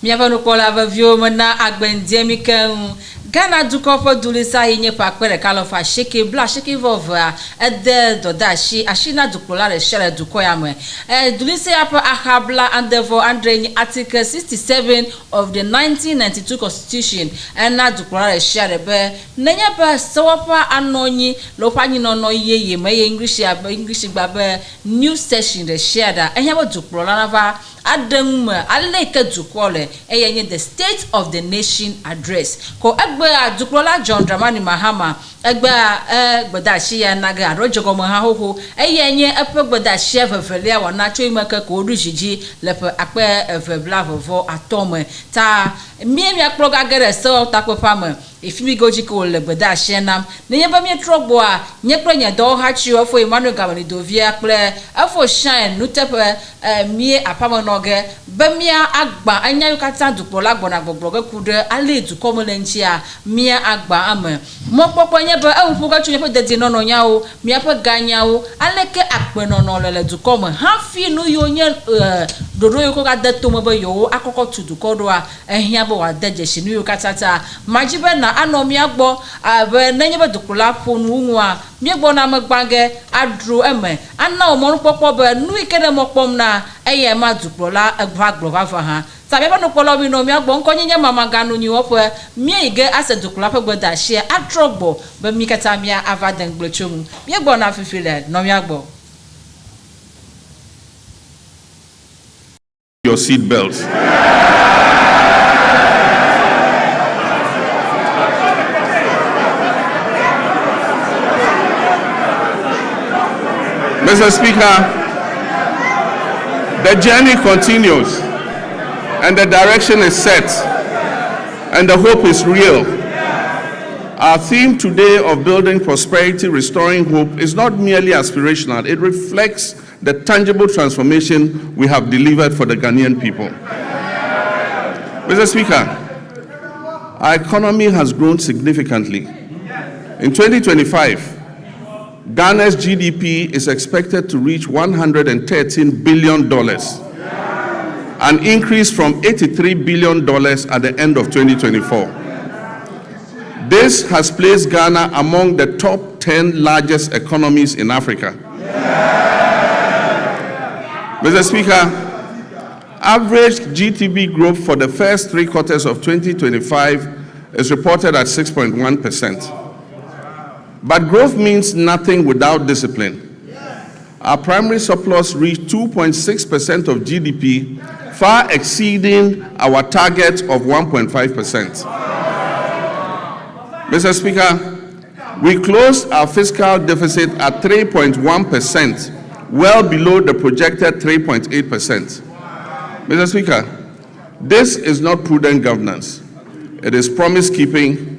Miavano kola vavio mana agbendemikan Ghana dukopo dulisa inye pakwere kalofa sheke bla sheke vova ede dodashi ashina dukola le shere dukoyame dulisa yapa ahabla andevo andre article 67 of the 1992 constitution na dukola le shere be nenya ba sawapa anonyi lopanyi no yeye me English gbabe new session le shere ehya dukola nava adem aleke dukole eyenye the state of the nation address ko egbe aduklola John Dramani Mahama egbe gbodashi ya naga rojogo mo ha hoho eyenye gbodashi efefele wa na choimaka ko orujiji lepe ape efebla vovo atome ta miemi akproga gere so takopama ifimi goji ko le gbodashi nam ne yeba mi trogbo a nyepronya do ha chi ofo Emmanuel Gawani dovia kple afo shine nutepe mie apama noge bemia agba anya yukata duklola gbona gbogboge kude ale dukomo lenchia mia agba ame mopopo nyebe awupuga chunye de no nyawo miape ganyawo aleke akpeno no lele dukomo hafi nu yonye dodo yoko ga de to mobe yo akoko tudukodo a ehia bo wa deje shinu yukatata majibe na anomi agbo abe nenyebe duklola ponu nwa miegbo na magbange adru eme anna omonu popo be nu ikede mopom na eye ma duklola agba fa ha sabe ba no polo bi no mi agbo nko nyenye mama ganu ni opo mi ige asedukula pe gboda share atrogbo be mi kata mi avaden gblochomu mi egbo na fifile no mi agbo your seat belts. Mr. Speaker, the journey continues. And the direction is set, and the hope is real. Our theme today of building prosperity, restoring hope is not merely aspirational. It reflects the tangible transformation we have delivered for the Ghanaian people. Mr. Speaker, our economy has grown significantly. In 2025, Ghana's GDP is expected to reach $113 billion. An increase from $83 billion at the end of 2024. This has placed Ghana among the top 10 largest economies in Africa. Mr. Speaker, average GDP growth for the first 3 quarters of 2025 is reported at 6.1%. But growth means nothing without discipline. Our primary surplus reached 2.6% of GDP, far exceeding our target of 1.5%. Mr. Speaker, we closed our fiscal deficit at 3.1%, well below the projected 3.8%. Mr. Speaker, this is not prudent governance. It is promise-keeping,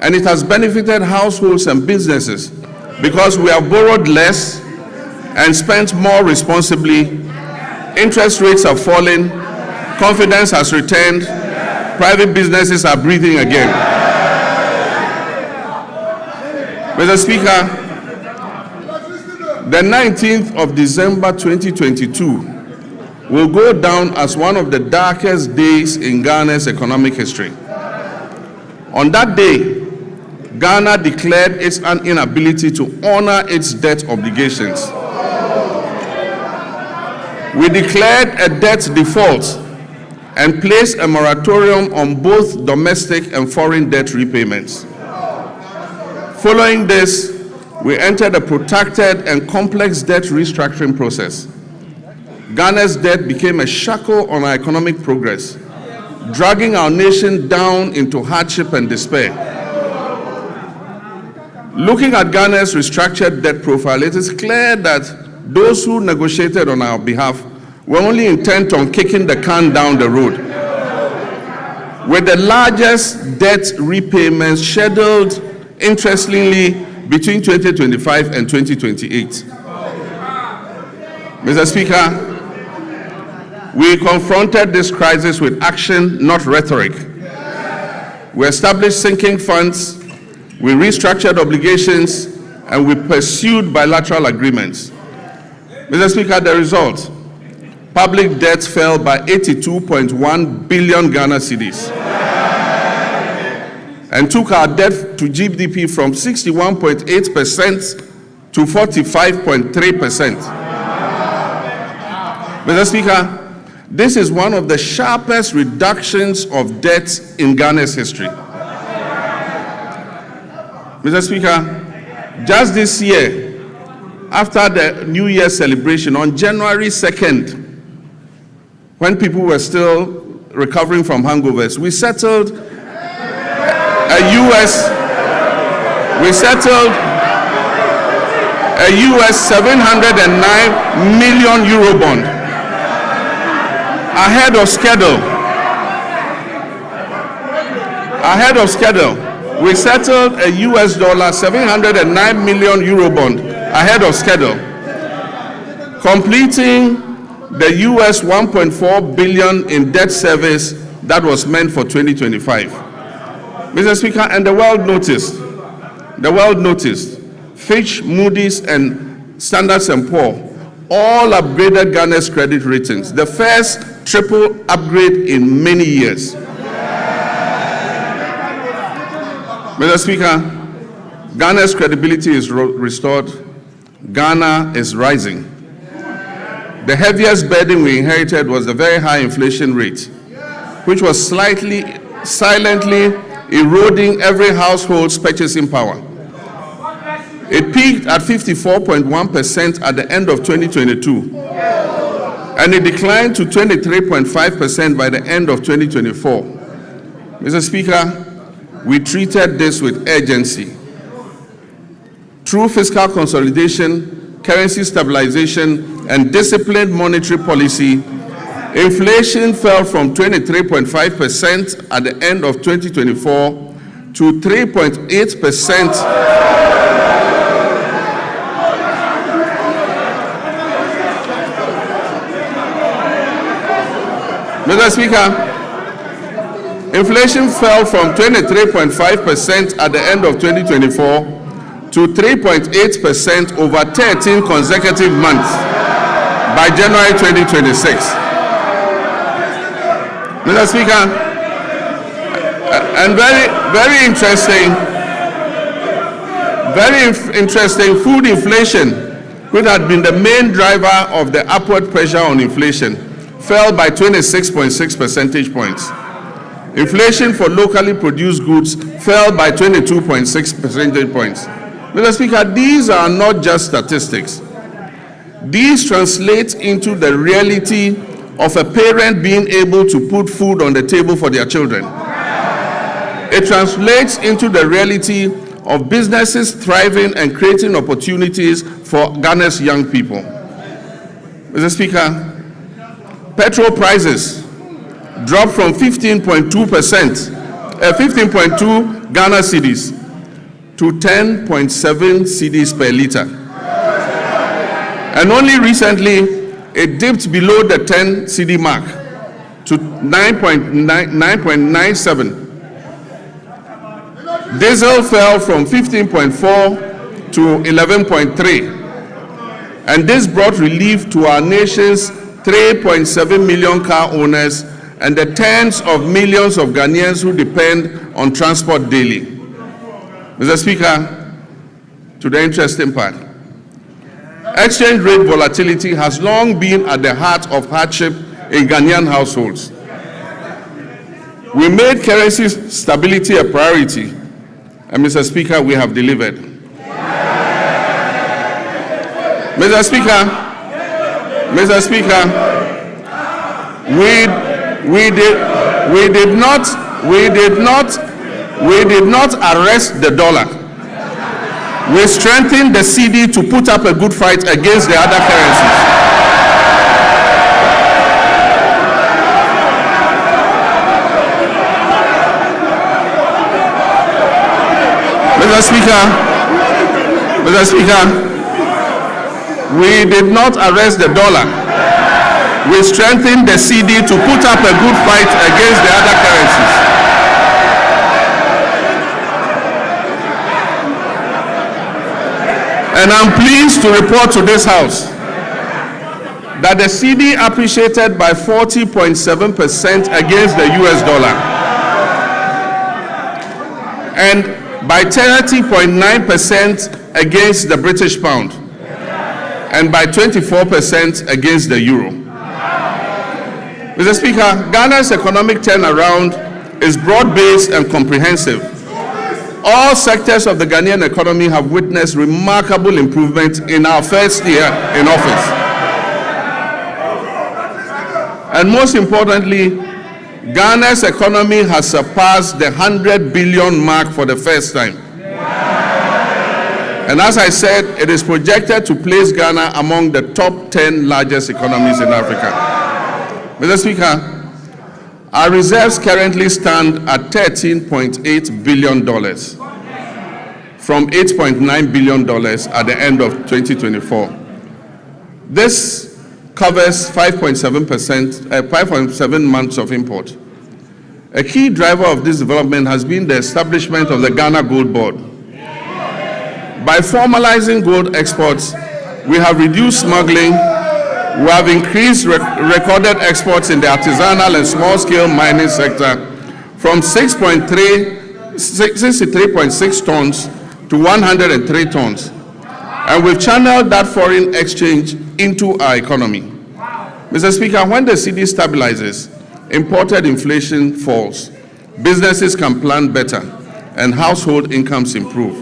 and it has benefited households and businesses because we have borrowed less and spent more responsibly. Interest rates have fallen, confidence has returned, private businesses are breathing again. Mr. Speaker, the 19th of December 2022 will go down as one of the darkest days in Ghana's economic history. On that day, Ghana declared its inability to honor its debt obligations. We declared a debt default and placed a moratorium on both domestic and foreign debt repayments. Following this, we entered a protracted and complex debt restructuring process. Ghana's debt became a shackle on our economic progress, dragging our nation down into hardship and despair. Looking at Ghana's restructured debt profile, it is clear that those who negotiated on our behalf were only intent on kicking the can down the road. With the largest debt repayments scheduled, interestingly, between 2025 and 2028. Mr. Speaker, we confronted this crisis with action, not rhetoric. We established sinking funds, we restructured obligations, and we pursued bilateral agreements. Mr. Speaker, the result, public debt fell by 82.1 billion Ghana cedis and took our debt to GDP from 61.8% to 45.3%. Mr. Speaker, this is one of the sharpest reductions of debt in Ghana's history. Mr. Speaker, just this year, after the New Year celebration on January 2nd, when people were still recovering from hangovers, we settled a US 709 million euro bond ahead of schedule. We settled a US dollar 709 million euro bond ahead of schedule, completing the US 1.4 billion in debt service that was meant for 2025. Mr. Speaker, and the world noticed, Fitch, Moody's, and Standard & Poor's all upgraded Ghana's credit ratings, the first triple upgrade in many years. Mr. Speaker, Ghana's credibility is restored. Ghana is rising. The heaviest burden we inherited was the very high inflation rate, which was silently eroding every household's purchasing power. It peaked at 54.1% at the end of 2022, and it declined to 23.5% by the end of 2024. Mr. Speaker, we treated this with urgency. Through fiscal consolidation, currency stabilization, and disciplined monetary policy, inflation fell from 23.5% at the end of 2024 to 3.8%. Mr. Speaker, inflation fell from 23.5% at the end of 2024 to 3.8% over 13 consecutive months by January 2026. Mr. Speaker, and very interesting, food inflation, which had been the main driver of the upward pressure on inflation, fell by 26.6 percentage points. Inflation for locally produced goods fell by 22.6 percentage points. Mr. Speaker, these are not just statistics. These translate into the reality of a parent being able to put food on the table for their children. It translates into the reality of businesses thriving and creating opportunities for Ghana's young people. Mr. Speaker, petrol prices dropped from 15.2 Ghana cedis to 10.7 cedis per liter. And only recently, it dipped below the 10 cedi mark to 9.97. Diesel fell from 15.4 to 11.3. And this brought relief to our nation's 3.7 million car owners and the tens of millions of Ghanaians who depend on transport daily. Mr. Speaker, to the interesting part, exchange rate volatility has long been at the heart of hardship in Ghanaian households. We made currency stability a priority, and Mr. Speaker, we have delivered. Mr. Speaker, we did not arrest the dollar. We strengthened the cedi to put up a good fight against the other currencies. Mr. Speaker, we did not arrest the dollar. We strengthened the cedi to put up a good fight against the other currencies. And I'm pleased to report to this House that the cedi appreciated by 40.7% against the US dollar and by 30.9% against the British pound and by 24% against the euro. Mr. Speaker, Ghana's economic turnaround is broad-based and comprehensive. All sectors of the Ghanaian economy have witnessed remarkable improvement in our first year in office. And most importantly, Ghana's economy has surpassed the 100 billion mark for the first time. And as I said, it is projected to place Ghana among the top 10 largest economies in Africa. Mr. Speaker, our reserves currently stand at $13.8 billion from $8.9 billion at the end of 2024. This covers 5.7 months of import. A key driver of this development has been the establishment of the Ghana Gold Board. By formalizing gold exports, we have reduced smuggling, we have increased recorded exports in the artisanal and small-scale mining sector from 63.6 tons to 103 tons. And we've channeled that foreign exchange into our economy. Mr. Speaker, when the cedi stabilizes, imported inflation falls, businesses can plan better, and household incomes improve.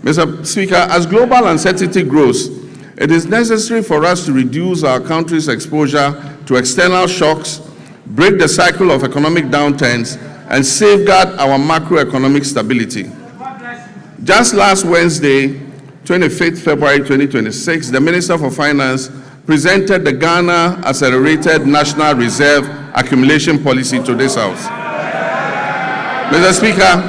Mr. Speaker, as global uncertainty grows, it is necessary for us to reduce our country's exposure to external shocks, break the cycle of economic downturns, and safeguard our macroeconomic stability. Just last Wednesday, 25th February 2026, the Minister for Finance presented the Ghana Accelerated National Reserve Accumulation Policy to this House. Mr. Speaker,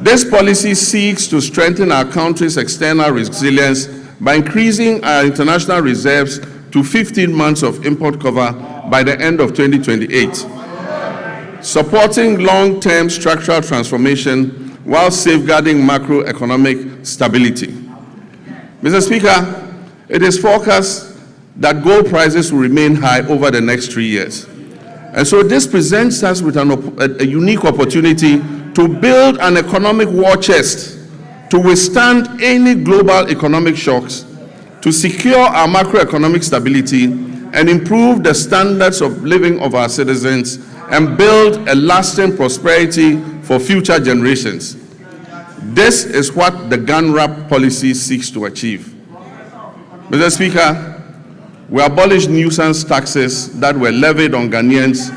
this policy seeks to strengthen our country's external resilience by increasing our international reserves to 15 months of import cover by the end of 2028, supporting long-term structural transformation while safeguarding macroeconomic stability. Mr. Speaker, it is forecast that gold prices will remain high over the next 3 years. And so this presents us with a unique opportunity to build an economic war chest to withstand any global economic shocks, to secure our macroeconomic stability and improve the standards of living of our citizens and build a lasting prosperity for future generations. This is what the GANRAP policy seeks to achieve. Mr. Speaker, we abolished nuisance taxes that were levied on Ghanaians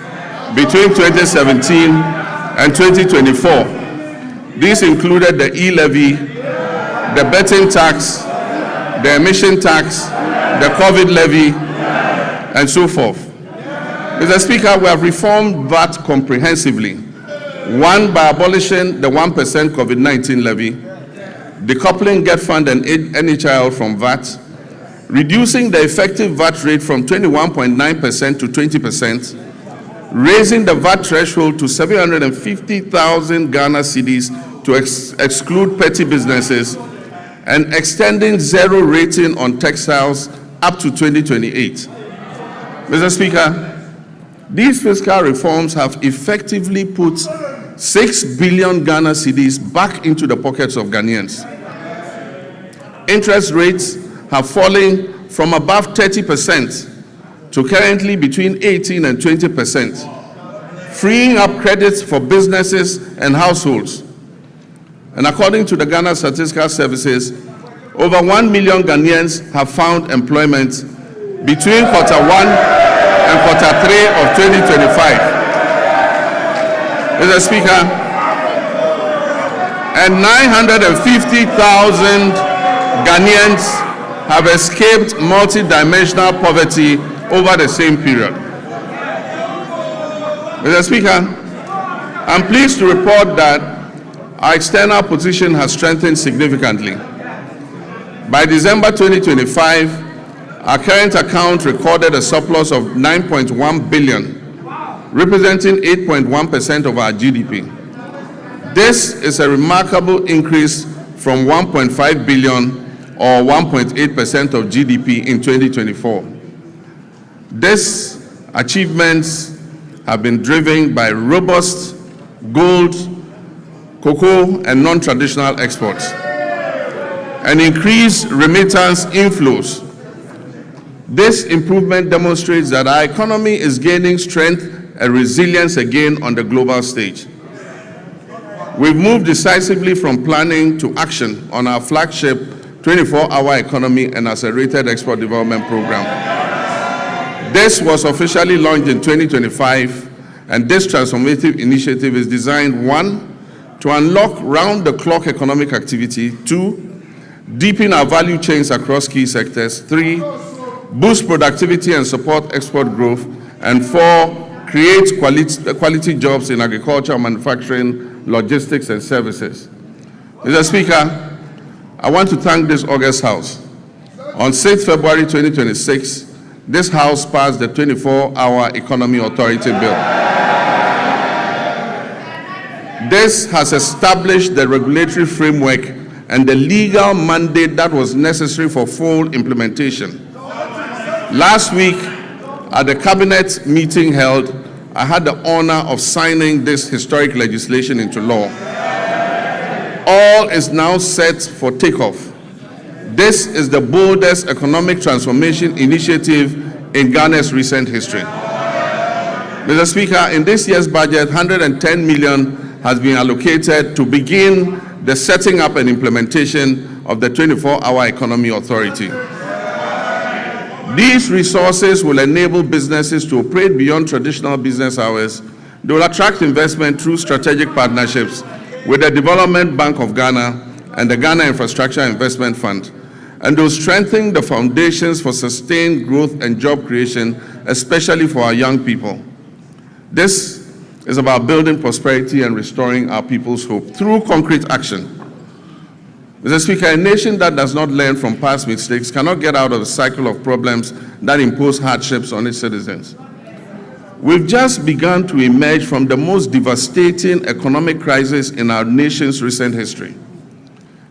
between 2017 and 2024. These included the e-levy, the betting tax, the emission tax, the COVID levy, and so forth. Mr. Speaker, we have reformed VAT comprehensively. One, by abolishing the 1% COVID-19 levy, decoupling Get Fund and NHIL from VAT, reducing the effective VAT rate from 21.9% to 20%, raising the VAT threshold to 750,000 Ghana cedis to exclude petty businesses, and extending zero rating on textiles up to 2028. Mr. Speaker, these fiscal reforms have effectively put 6 billion Ghana cedis back into the pockets of Ghanaians. Interest rates have fallen from above 30% to currently between 18 and 20%, freeing up credits for businesses and households. And according to the Ghana Statistical Services, over 1 million Ghanaians have found employment between quarter 1 and quarter 3 of 2025. Mr. Speaker, and 950,000 Ghanaians have escaped multidimensional poverty over the same period. Mr. Speaker, I'm pleased to report that our external position has strengthened significantly. By December 2025, our current account recorded a surplus of 9.1 billion, representing 8.1% of our GDP. This is a remarkable increase from 1.5 billion or 1.8% of GDP in 2024. These achievements have been driven by robust gold, cocoa, and non-traditional exports, and increased remittance inflows. This improvement demonstrates that our economy is gaining strength and resilience again on the global stage. We've moved decisively from planning to action on our flagship 24-hour economy and accelerated export development program. This was officially launched in 2025, and this transformative initiative is designed, 1, to unlock round-the-clock economic activity, 2, deepen our value chains across key sectors, 3, boost productivity and support export growth, and 4, create quality jobs in agriculture, manufacturing, logistics, and services. Mr. Speaker, I want to thank this August House. On 6 February 2026, this House passed the 24-Hour Economy Authority Bill. This has established the regulatory framework and the legal mandate that was necessary for full implementation. Last week, at the cabinet meeting held, I had the honor of signing this historic legislation into law. All is now set for takeoff. This is the boldest economic transformation initiative in Ghana's recent history. Mr. Speaker, in this year's budget, 110 million has been allocated to begin the setting up and implementation of the 24-Hour Economy Authority. These resources will enable businesses to operate beyond traditional business hours. They will attract investment through strategic partnerships with the Development Bank of Ghana and the Ghana Infrastructure Investment Fund, and will strengthen the foundations for sustained growth and job creation, especially for our young people. This is about building prosperity and restoring our people's hope through concrete action. Mr. Speaker, a nation that does not learn from past mistakes cannot get out of the cycle of problems that impose hardships on its citizens. We've just begun to emerge from the most devastating economic crisis in our nation's recent history.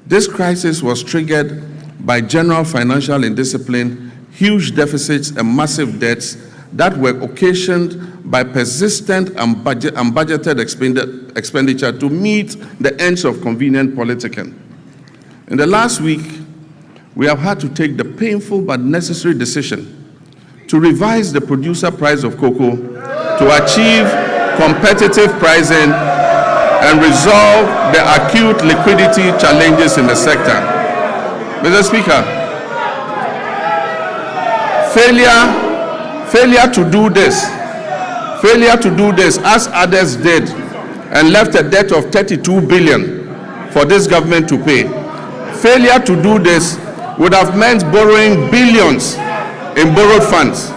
This crisis was triggered by general financial indiscipline, huge deficits, and massive debts that were occasioned by persistent and unbudgeted expenditure to meet the ends of convenient politicking. In the last week, we have had to take the painful but necessary decision to revise the producer price of cocoa to achieve competitive pricing and resolve the acute liquidity challenges in the sector. Mr. Speaker, failure to do this as others did and left a debt of 32 billion for this government to pay. Failure to do this would have meant borrowing billions in borrowed funds.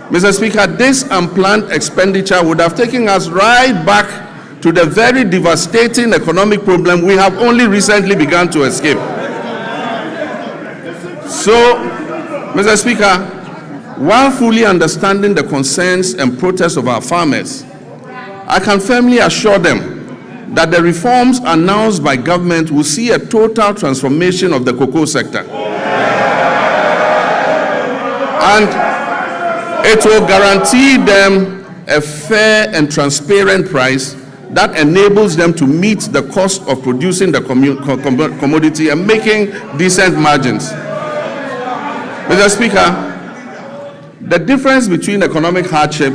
Mr. Speaker, this unplanned expenditure would have taken us right back to the very devastating economic problem we have only recently begun to escape. So, Mr. Speaker, while fully understanding the concerns and protests of our farmers, I can firmly assure them that the reforms announced by government will see a total transformation of the cocoa sector. And it will guarantee them a fair and transparent price that enables them to meet the cost of producing the commodity and making decent margins. Mr. Speaker, the difference between economic hardship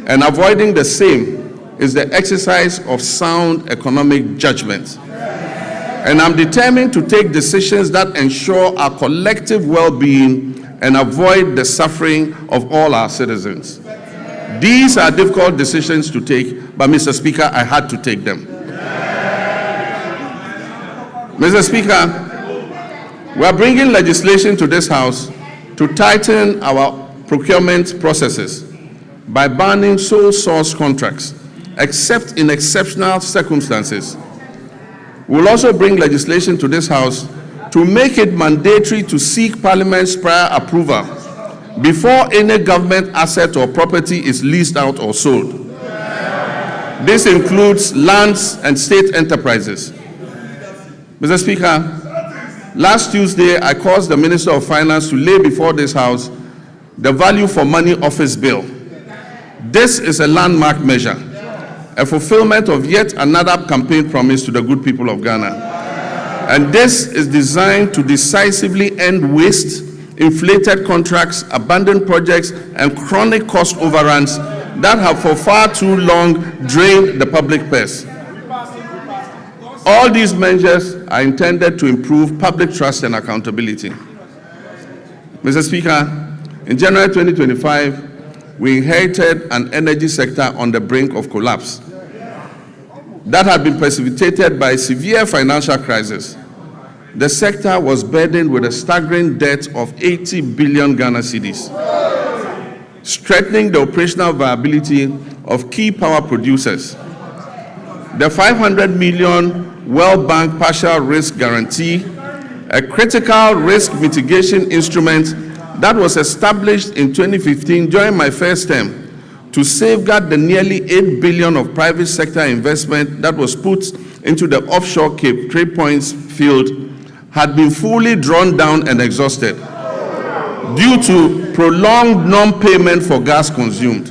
and avoiding the same is the exercise of sound economic judgment. And I'm determined to take decisions that ensure our collective well-being and avoid the suffering of all our citizens. These are difficult decisions to take, but Mr. Speaker, I had to take them. Mr. Speaker, we are bringing legislation to this House to tighten our procurement processes by banning sole source contracts, except in exceptional circumstances. We'll also bring legislation to this House to make it mandatory to seek Parliament's prior approval before any government asset or property is leased out or sold. This includes lands and state enterprises. Mr. Speaker, last Tuesday, I caused the Minister of Finance to lay before this House the value for money office bill. This is a landmark measure, a fulfillment of yet another campaign promise to the good people of Ghana. And this is designed to decisively end waste, inflated contracts, abandoned projects, and chronic cost overruns that have for far too long drained the public purse. All these measures are intended to improve public trust and accountability. Mr. Speaker, in January 2025, we inherited an energy sector on the brink of collapse that had been precipitated by a severe financial crisis. The sector was burdened with a staggering debt of 80 billion Ghana cedis, strengthening the operational viability of key power producers. The 500 million World Bank partial risk guarantee, a critical risk mitigation instrument that was established in 2015 during my first term to safeguard the nearly 8 billion of private sector investment that was put into the offshore Cape Trade Points field, had been fully drawn down and exhausted due to prolonged non-payment for gas consumed.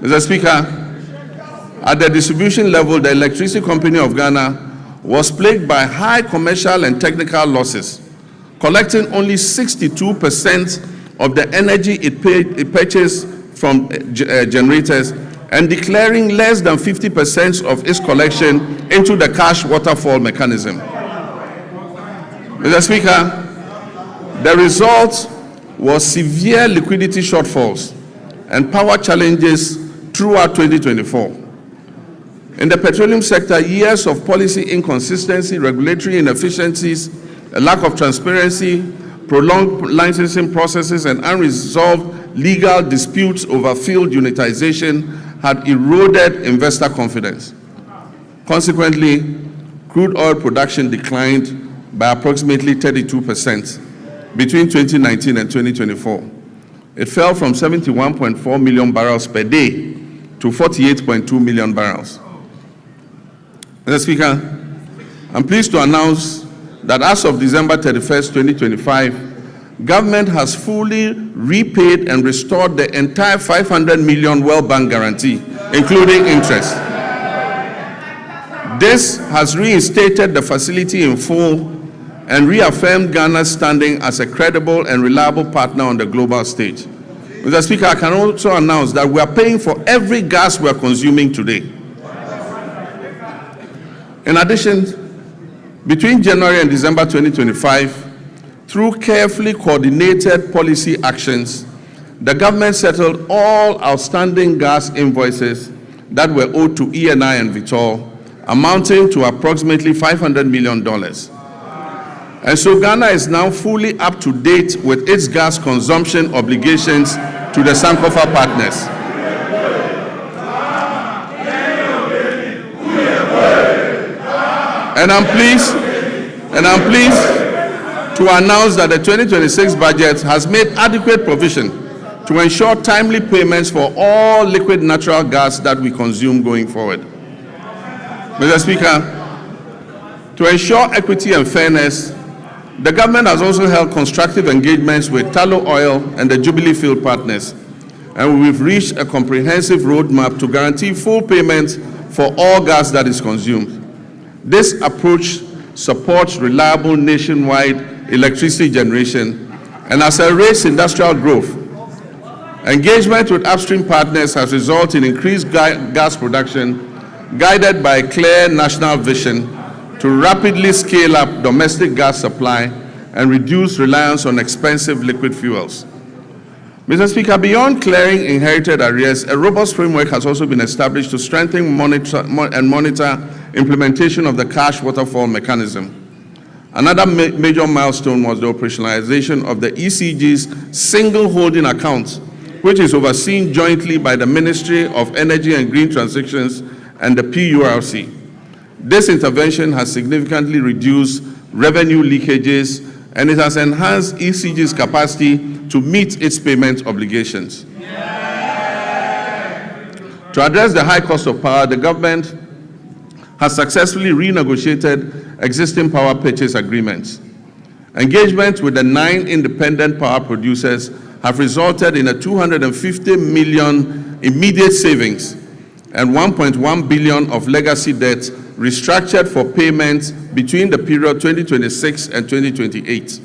Mr. Speaker, at the distribution level, the Electricity Company of Ghana was plagued by high commercial and technical losses, collecting only 62% of the energy it purchased from generators and declaring less than 50% of its collection into the cash waterfall mechanism. Mr. Speaker, the result was severe liquidity shortfalls and power challenges throughout 2024. In the petroleum sector, years of policy inconsistency, regulatory inefficiencies, a lack of transparency, prolonged licensing processes, and unresolved legal disputes over field unitization had eroded investor confidence. Consequently, crude oil production declined by approximately 32% between 2019 and 2024. It fell from 71.4 million barrels per day to 48.2 million barrels. Mr. Speaker, I'm pleased to announce that as of December 31st, 2025, government has fully repaid and restored the entire 500 million World Bank guarantee, including interest. This has reinstated the facility in full and reaffirmed Ghana's standing as a credible and reliable partner on the global stage. Mr. Speaker, I can also announce that we are paying for every gas we are consuming today. In addition, between January and December 2025, through carefully coordinated policy actions, the government settled all outstanding gas invoices that were owed to ENI and Vitol, amounting to approximately $500 million. And so Ghana is now fully up to date with its gas consumption obligations to the Sankofa partners. And I'm pleased to announce that the 2026 budget has made adequate provision to ensure timely payments for all liquid natural gas that we consume going forward. Mr. Speaker, to ensure equity and fairness, the government has also held constructive engagements with Tullow Oil and the Jubilee Field partners, and we've reached a comprehensive roadmap to guarantee full payments for all gas that is consumed. This approach supports reliable nationwide electricity generation and accelerates industrial growth. Engagement with upstream partners has resulted in increased gas production, guided by a clear national vision to rapidly scale up domestic gas supply and reduce reliance on expensive liquid fuels. Mr. Speaker, beyond clearing inherited arrears, a robust framework has also been established to strengthen and monitor implementation of the cash waterfall mechanism. Another major milestone was the operationalization of the ECG's single holding account, which is overseen jointly by the Ministry of Energy and Green Transitions and the PURC. This intervention has significantly reduced revenue leakages, and it has enhanced ECG's capacity to meet its payment obligations. To address the high cost of power, the government has successfully renegotiated existing power purchase agreements. Engagement with the 9 independent power producers have resulted in a 250 million immediate savings and 1.1 billion of legacy debt restructured for payments between the period 2026 and 2028.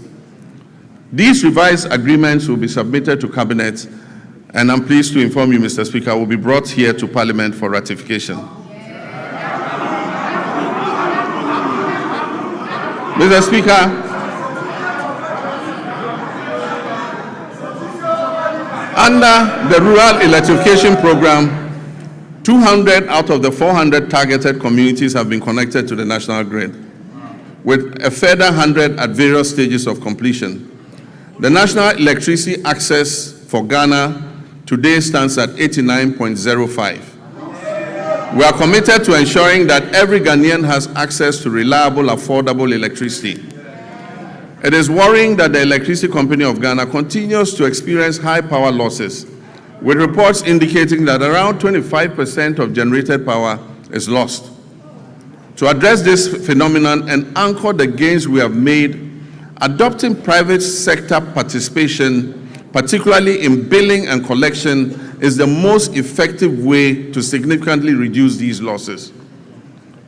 These revised agreements will be submitted to Cabinet, and I'm pleased to inform you, Mr. Speaker, will be brought here to Parliament for ratification. Mr. Speaker, under the Rural Electrification Program, 200 out of the 400 targeted communities have been connected to the national grid, with a further 100 at various stages of completion. The national electricity access for Ghana today stands at 89.05. We are committed to ensuring that every Ghanaian has access to reliable, affordable electricity. It is worrying that the Electricity Company of Ghana continues to experience high power losses, with reports indicating that around 25% of generated power is lost. To address this phenomenon and anchor the gains we have made, adopting private sector participation, particularly in billing and collection, is the most effective way to significantly reduce these losses.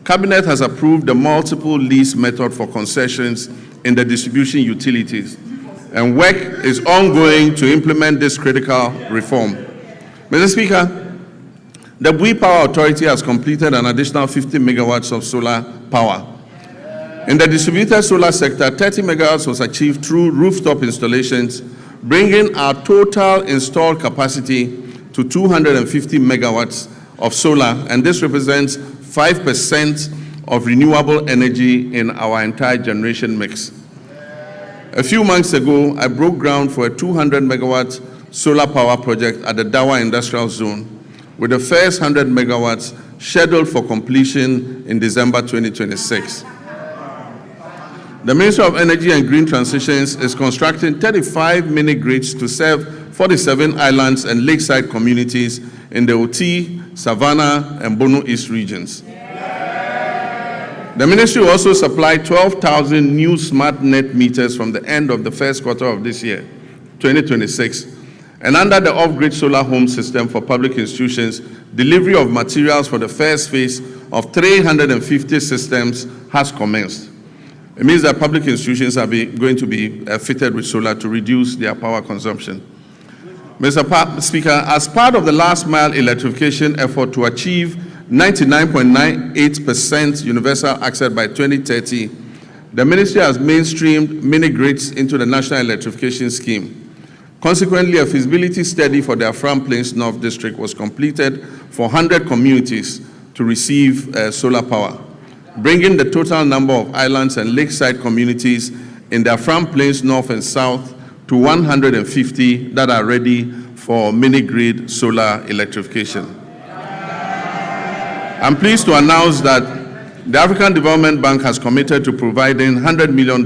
Cabinet has approved the multiple lease method for concessions in the distribution utilities, and work is ongoing to implement this critical reform. Mr. Speaker, the Bui Power Authority has completed an additional 50 megawatts of solar power. In the distributed solar sector, 30 megawatts was achieved through rooftop installations, bringing our total installed capacity to 250 megawatts of solar, and this represents 5% of renewable energy in our entire generation mix. A few months ago, I broke ground for a 200 megawatt solar power project at the Dawa Industrial Zone, with the first 100 megawatts scheduled for completion in December 2026. The Ministry of Energy and Green Transitions is constructing 35 mini-grids to serve 47 islands and lakeside communities in the Oti, Savannah, and Bono East regions. The ministry will also supply 12,000 new smart net meters from the end of the first quarter of this year, 2026. And under the off-grid solar home system for public institutions, delivery of materials for the first phase of 350 systems has commenced. It means that public institutions are going to be fitted with solar to reduce their power consumption. Mr. Speaker, as part of the last mile electrification effort to achieve 99.98% universal access by 2030, the ministry has mainstreamed mini-grids into the national electrification scheme. Consequently, a feasibility study for the Afram Plains North District was completed for 100 communities to receive solar power, bringing the total number of islands and lakeside communities in the Afram Plains North and South to 150 that are ready for mini-grid solar electrification. I'm pleased to announce that the African Development Bank has committed to providing $100 million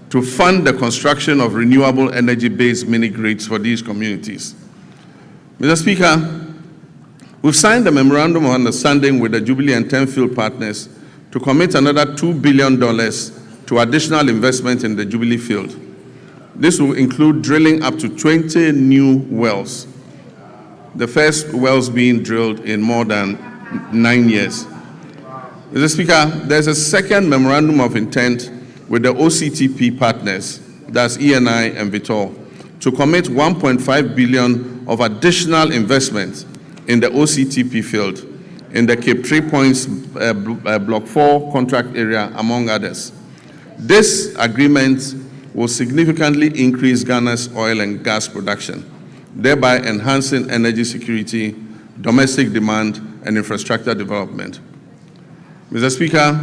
to fund the construction of renewable energy-based mini-grids for these communities. Mr. Speaker, we've signed a memorandum of understanding with the Jubilee and Tenfield partners to commit another $2 billion to additional investment in the Jubilee field. This will include drilling up to 20 new wells, the first wells being drilled in more than 9 years. Mr. Speaker, there's a second memorandum of intent with the OCTP partners, that's ENI and Vitol, to commit 1.5 billion of additional investment in the OCTP field in the Cape 3 Points Block 4 contract area, among others. This agreement will significantly increase Ghana's oil and gas production, thereby enhancing energy security, domestic demand, and infrastructure development. Mr. Speaker,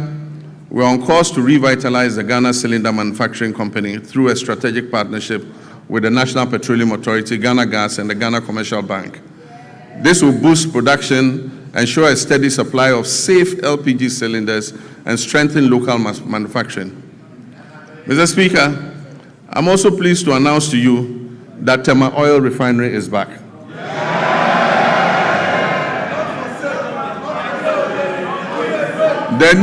we are on course to revitalize the Ghana Cylinder Manufacturing Company through a strategic partnership with the National Petroleum Authority, Ghana Gas, and the Ghana Commercial Bank. This will boost production, ensure a steady supply of safe LPG cylinders, and strengthen local manufacturing. Mr. Speaker, I'm also pleased to announce to you that Tema Oil Refinery is back. The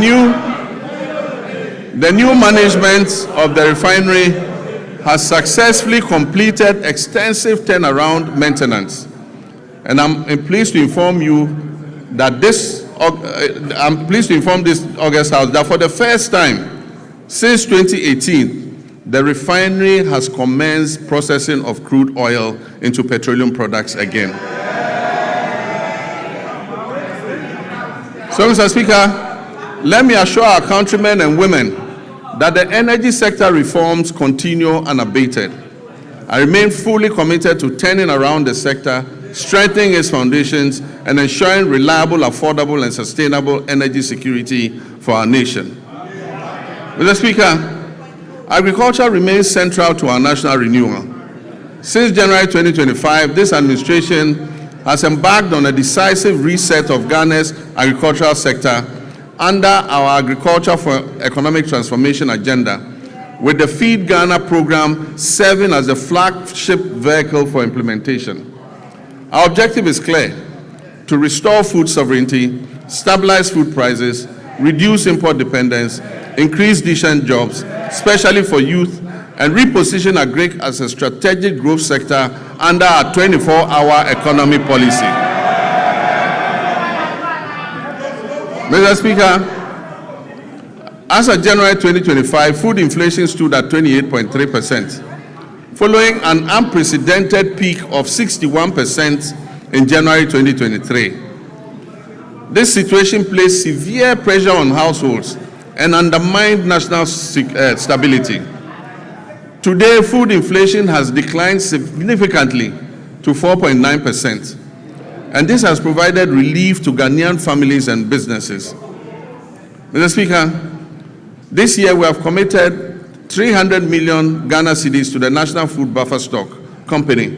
new management of the refinery has successfully completed extensive turnaround maintenance. And I'm pleased to inform you that this August House that for the first time since 2018, the refinery has commenced processing of crude oil into petroleum products again. So, Mr. Speaker, let me assure our countrymen and women that the energy sector reforms continue unabated. I remain fully committed to turning around the sector, strengthening its foundations, and ensuring reliable, affordable, and sustainable energy security for our nation. Mr. Speaker, agriculture remains central to our national renewal. Since January 2025, this administration has embarked on a decisive reset of Ghana's agricultural sector under our Agriculture for Economic Transformation agenda, with the Feed Ghana program serving as the flagship vehicle for implementation. Our objective is clear: to restore food sovereignty, stabilize food prices, reduce import dependence, increase decent jobs, especially for youth, and reposition agri as a strategic growth sector under our 24-hour economy policy. Mr. Speaker, as of January 2025, food inflation stood at 28.3%, following an unprecedented peak of 61% in January 2023. This situation placed severe pressure on households and undermined national stability. Today, food inflation has declined significantly to 4.9%, and this has provided relief to Ghanaian families and businesses. Mr. Speaker, this year we have committed 300 million Ghana cedis to the National Food Buffer Stock Company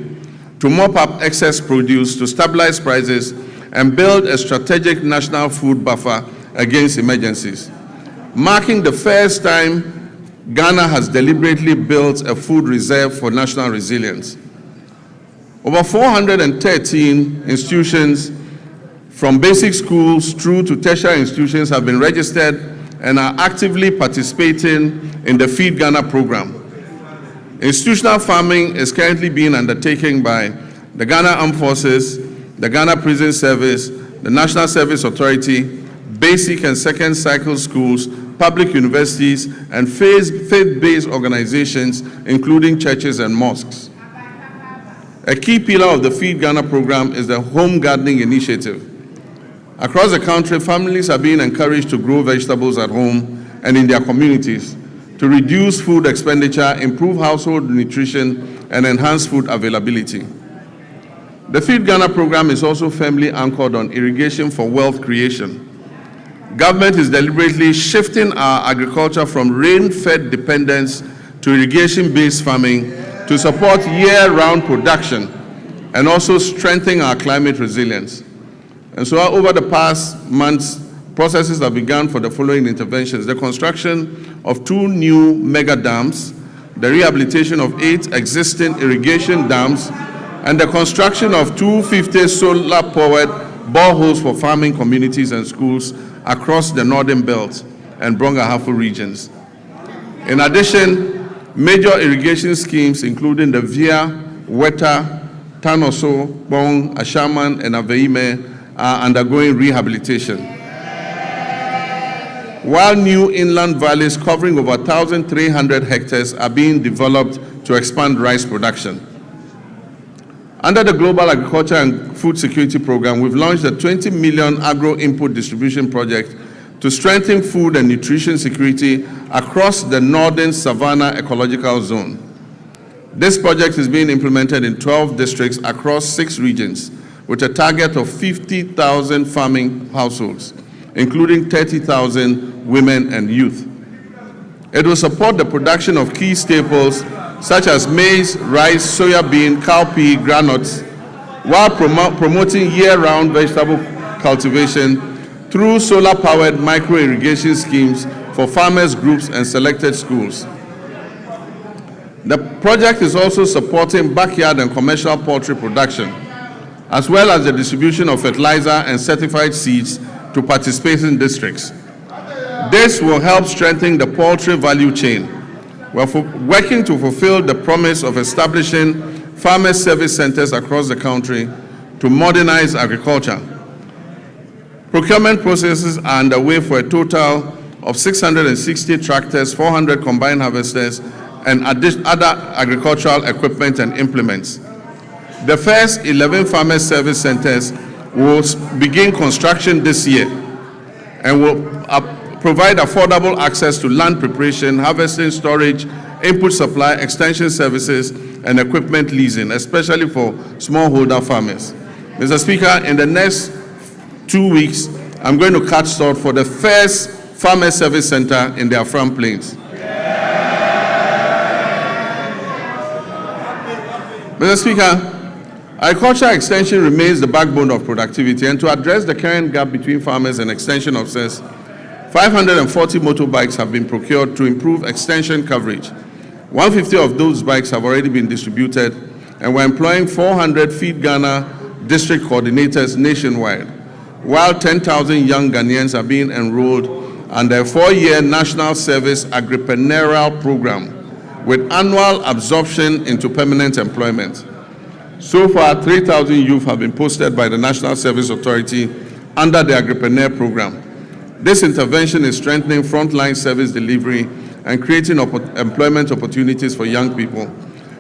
to mop up excess produce, to stabilize prices, and build a strategic national food buffer against emergencies, marking the first time Ghana has deliberately built a food reserve for national resilience. Over 413 institutions, from basic schools through to tertiary institutions, have been registered and are actively participating in the Feed Ghana program. Institutional farming is currently being undertaken by the Ghana Armed Forces, the Ghana Prison Service, the National Service Authority, basic and second cycle schools, public universities, and faith-based organizations, including churches and mosques. A key pillar of the Feed Ghana program is the home gardening initiative. Across the country, families are being encouraged to grow vegetables at home and in their communities to reduce food expenditure, improve household nutrition, and enhance food availability. The Feed Ghana program is also firmly anchored on irrigation for wealth creation. Government is deliberately shifting our agriculture from rain-fed dependence to irrigation-based farming to support year-round production and also strengthen our climate resilience. And so over the past months, processes have begun for the following interventions: the construction of 2 new mega dams, the rehabilitation of 8 existing irrigation dams, and the construction of 250 solar-powered boreholes for farming communities and schools across the Northern Belt and Brong-Ahafo regions. In addition, major irrigation schemes, including the Via, Weta, Tanoso, Bong, Ashaman, and Aveime, are undergoing rehabilitation, while new inland valleys covering over 1,300 hectares are being developed to expand rice production. Under the Global Agriculture and Food Security Program, we've launched a 20 million agro-input distribution project to strengthen food and nutrition security across the Northern Savannah Ecological Zone. This project is being implemented in 12 districts across 6 regions, with a target of 50,000 farming households, including 30,000 women and youth. It will support the production of key staples such as maize, rice, soya bean, cowpea, granules, while promoting year-round vegetable cultivation through solar-powered micro-irrigation schemes for farmers groups and selected schools. The project is also supporting backyard and commercial poultry production, as well as the distribution of fertilizer and certified seeds to participating districts. This will help strengthen the poultry value chain, We're working to fulfill the promise of establishing farmer service centers across the country to modernize agriculture. Procurement processes are underway for a total of 660 tractors, 400 combine harvesters, and other agricultural equipment and implements. The first 11 farmer service centers will begin construction this year and will provide affordable access to land preparation, harvesting, storage, input supply, extension services, and equipment leasing, especially for smallholder farmers. Mr. Speaker, in the next 2 weeks, I'm going to cut salt for the first farmer service center in the Afram Plains. Mr. Speaker, agricultural extension remains the backbone of productivity, and to address the current gap between farmers and extension officers, 540 motorbikes have been procured to improve extension coverage. 150 of those bikes have already been distributed, and we're employing 400 Feed Ghana district coordinators nationwide, while 10,000 young Ghanaians are being enrolled under a 4-year national service agripreneurial program with annual absorption into permanent employment. So far, 3,000 youth have been posted by the National Service Authority under the Agripreneur program. This intervention is strengthening frontline service delivery and creating employment opportunities for young people.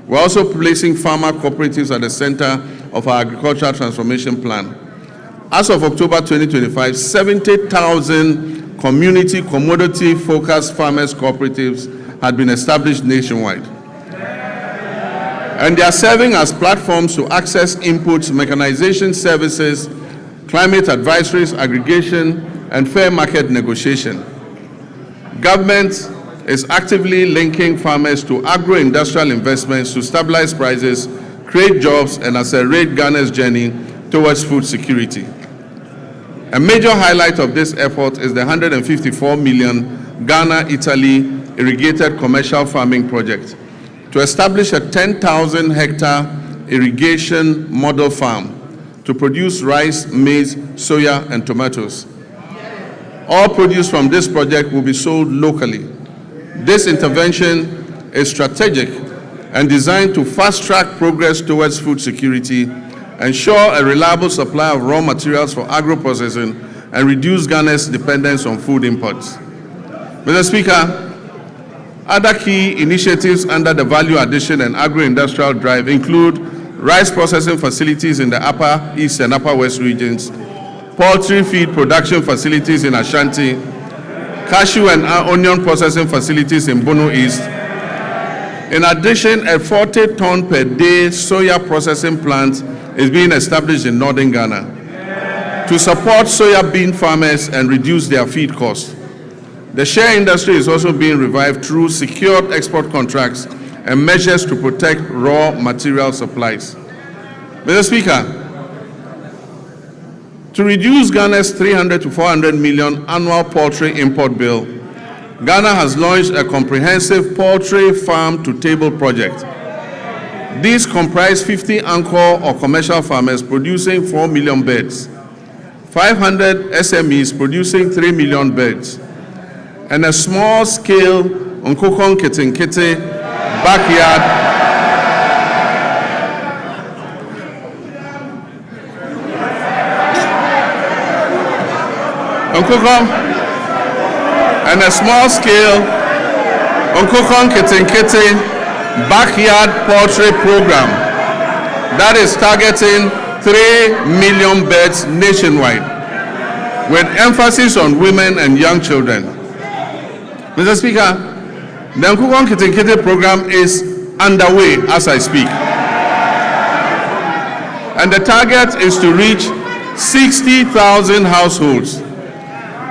We're also placing farmer cooperatives at the center of our agricultural transformation plan. As of October 2025, 70,000 community commodity-focused farmers cooperatives had been established nationwide. And they are serving as platforms to access inputs, mechanization services, climate advisories, aggregation, and fair market negotiation. Government is actively linking farmers to agro-industrial investments to stabilize prices, create jobs, and accelerate Ghana's journey towards food security. A major highlight of this effort is the 154 million Ghana-Italy irrigated commercial farming project to establish a 10,000-hectare irrigation model farm to produce rice, maize, soya, and tomatoes. All produce from this project will be sold locally. This intervention is strategic and designed to fast-track progress towards food security, ensure a reliable supply of raw materials for agro-processing, and reduce Ghana's dependence on food imports. Mr. Speaker, other key initiatives under the Value Addition and Agro-Industrial Drive include rice processing facilities in the Upper East and Upper West regions, poultry feed production facilities in Ashanti, cashew and onion processing facilities in Bono East. In addition, a 40-ton per day soya processing plant is being established in northern Ghana to support soya bean farmers and reduce their feed costs. The share industry is also being revived through secured export contracts and measures to protect raw material supplies. Mr. Speaker, to reduce Ghana's 300 to 400 million annual poultry import bill, Ghana has launched a comprehensive poultry farm-to-table project. These comprise 50 anchor or commercial farmers producing 4 million birds, 500 SMEs producing 3 million birds, and a small-scale Nkokon Kitinkiti backyard and a small-scale Nkokon Kitinkiti backyard poultry program that is targeting 3 million birds nationwide, with emphasis on women and young children. Mr. Speaker, the Nkokon Kitinkiti program is underway as I speak, and the target is to reach 60,000 households.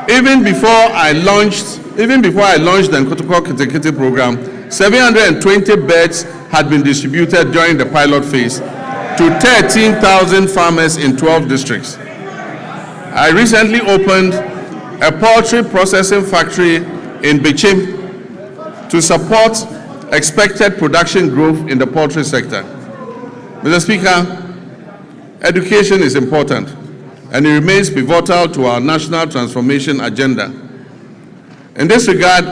Even before I launched the Nkokon Kitinkiti program, 720 beds had been distributed during the pilot phase to 13,000 farmers in 12 districts. I recently opened a poultry processing factory in Bichim to support expected production growth in the poultry sector. Mr. Speaker, education is important, and it remains pivotal to our national transformation agenda. In this regard,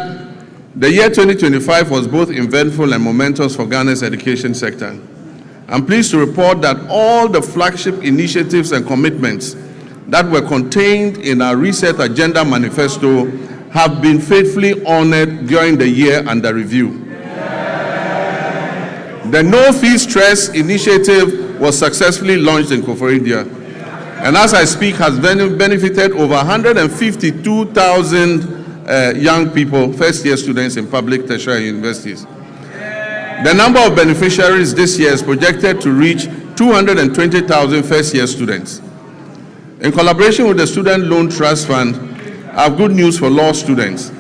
The year 2025 was both eventful and momentous for Ghana's education sector. I'm pleased to report that all the flagship initiatives and commitments that were contained in our Reset Agenda Manifesto have been faithfully honored during the year under review. The No Fee Stress initiative was successfully launched in Koforidua, and as I speak has benefited over 152,000 young people, first-year students in public tertiary universities. The number of beneficiaries this year is projected to reach 220,000 first-year students. In collaboration with the Student Loan Trust Fund, I have good news for law students.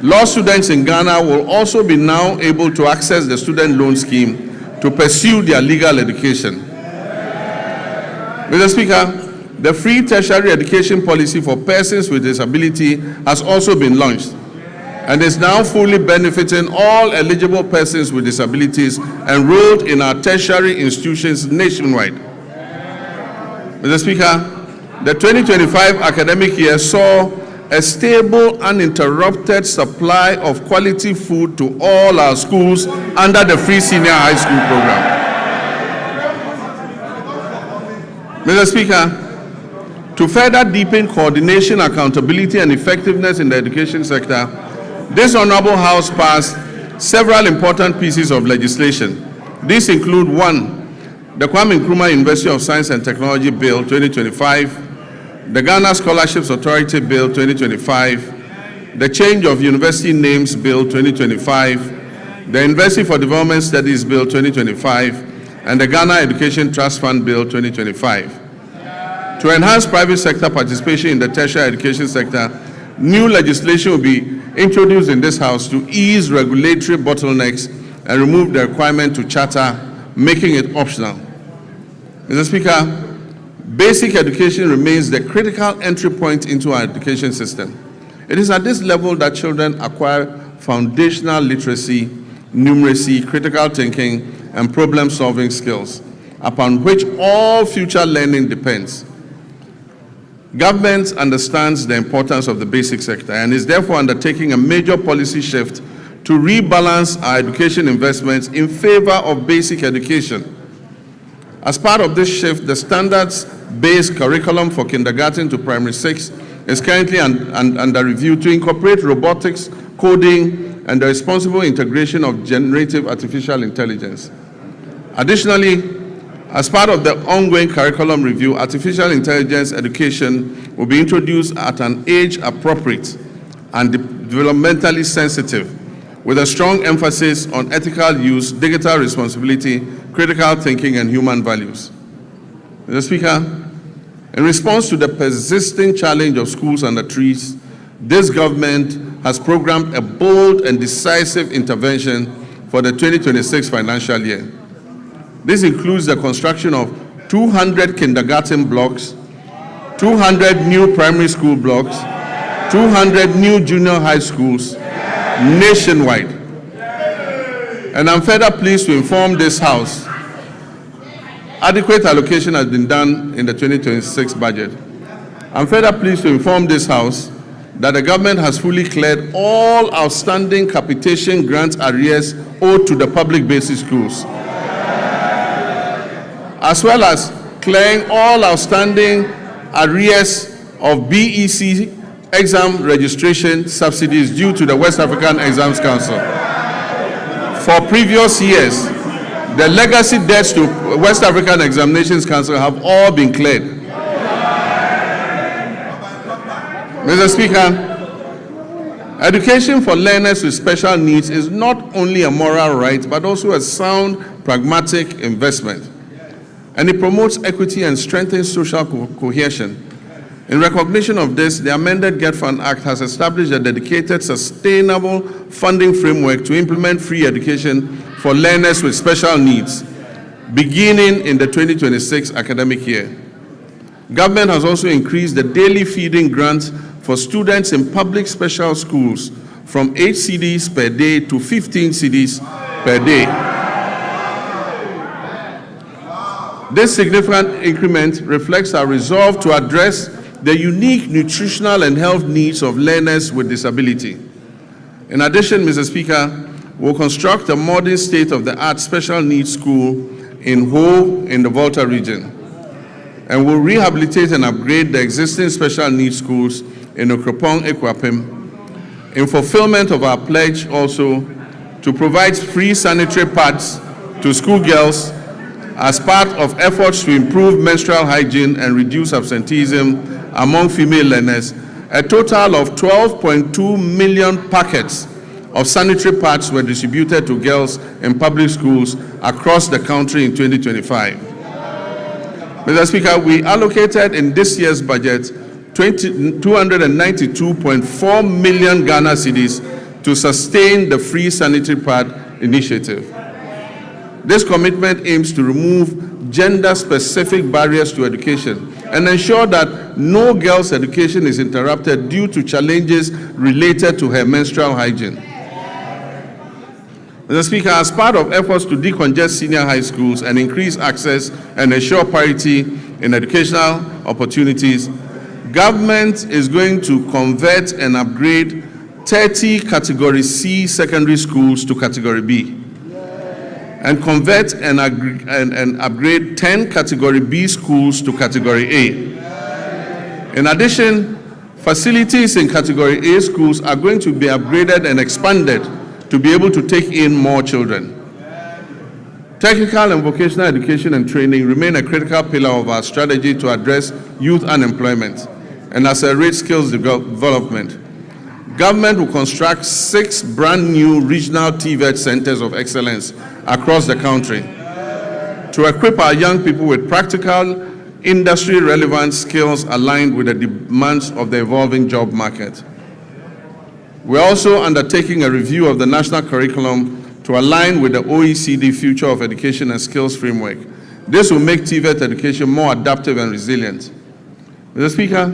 Law students in Ghana will also be now able to access the student loan scheme to pursue their legal education. Mr. Speaker, the free tertiary education policy for persons with disability has also been launched and is now fully benefiting all eligible persons with disabilities enrolled in our tertiary institutions nationwide. Mr. Speaker, the 2025 academic year saw a stable, uninterrupted supply of quality food to all our schools under the free senior high school program. Mr. Speaker, to further deepen coordination, accountability, and effectiveness in the education sector, this Honorable House passed several important pieces of legislation. These include: 1, the Kwame Nkrumah University of Science and Technology Bill 2025, the Ghana Scholarships Authority Bill 2025, the Change of University Names Bill 2025, the University for Development Studies Bill 2025, and the Ghana Education Trust Fund Bill 2025. To enhance private sector participation in the tertiary education sector, new legislation will be introduced in this House to ease regulatory bottlenecks and remove the requirement to charter, making it optional. Mr. Speaker, basic education remains the critical entry point into our education system. It is at this level that children acquire foundational literacy, numeracy, critical thinking, and problem-solving skills, upon which all future learning depends. Government understands the importance of the basic sector and is therefore undertaking a major policy shift to rebalance our education investments in favor of basic education. As part of this shift, the standards-based curriculum for kindergarten to primary 6 is currently under review to incorporate robotics, coding, and the responsible integration of generative artificial intelligence. Additionally, as part of the ongoing curriculum review, artificial intelligence education will be introduced at an age appropriate and developmentally sensitive, with a strong emphasis on ethical use, digital responsibility, critical thinking, and human values. Mr. Speaker, in response to the persisting challenge of schools under trees, this government has programmed a bold and decisive intervention for the 2026 financial year. This includes the construction of 200 kindergarten blocks, 200 new primary school blocks, 200 new junior high schools nationwide. And I'm further pleased to inform this House adequate allocation has been done in the 2026 budget. I'm further pleased to inform this House that the government has fully cleared all outstanding capitation grant arrears owed to the public basic schools, as well as clearing all outstanding arrears of BEC exam registration subsidies due to the West African Exams Council. For previous years, the legacy debts to West African Examinations Council have all been cleared. Mr. Speaker, education for learners with special needs is not only a moral right, but also a sound, pragmatic investment. And it promotes equity and strengthens social cohesion. In recognition of this, the amended Get Fund Act has established a dedicated, sustainable funding framework to implement free education for learners with special needs, beginning in the 2026 academic year. Government has also increased the daily feeding grant for students in public special schools from 8 cedis per day to 15 cedis per day. This significant increment reflects our resolve to address the unique nutritional and health needs of learners with disability. In addition, Mr. Speaker, we'll construct a modern state-of-the-art special needs school in Ho in the Volta region, and we'll rehabilitate and upgrade the existing special needs schools in Okropong, Ekwapim, in fulfillment of our pledge also to provide free sanitary pads to schoolgirls as part of efforts to improve menstrual hygiene and reduce absenteeism among female learners. A total of 12.2 million packets of sanitary pads were distributed to girls in public schools across the country in 2025. Mr. Speaker, we allocated in this year's budget 292.4 million Ghana cedis to sustain the free sanitary pad initiative. This commitment aims to remove gender-specific barriers to education and ensure that no girl's education is interrupted due to challenges related to her menstrual hygiene. Mr. Speaker, as part of efforts to decongest senior high schools and increase access and ensure parity in educational opportunities, government is going to convert and upgrade 30 Category C secondary schools to Category B, and convert and upgrade 10 Category B schools to Category A. In addition, facilities in Category A schools are going to be upgraded and expanded to be able to take in more children. Technical and vocational education and training remain a critical pillar of our strategy to address youth unemployment and accelerate skills development. Government will construct 6 brand new regional TVET centers of excellence across the country to equip our young people with practical, industry-relevant skills aligned with the demands of the evolving job market. We're also undertaking a review of the national curriculum to align with the OECD Future of Education and Skills Framework. This will make TVET education more adaptive and resilient. Mr. Speaker,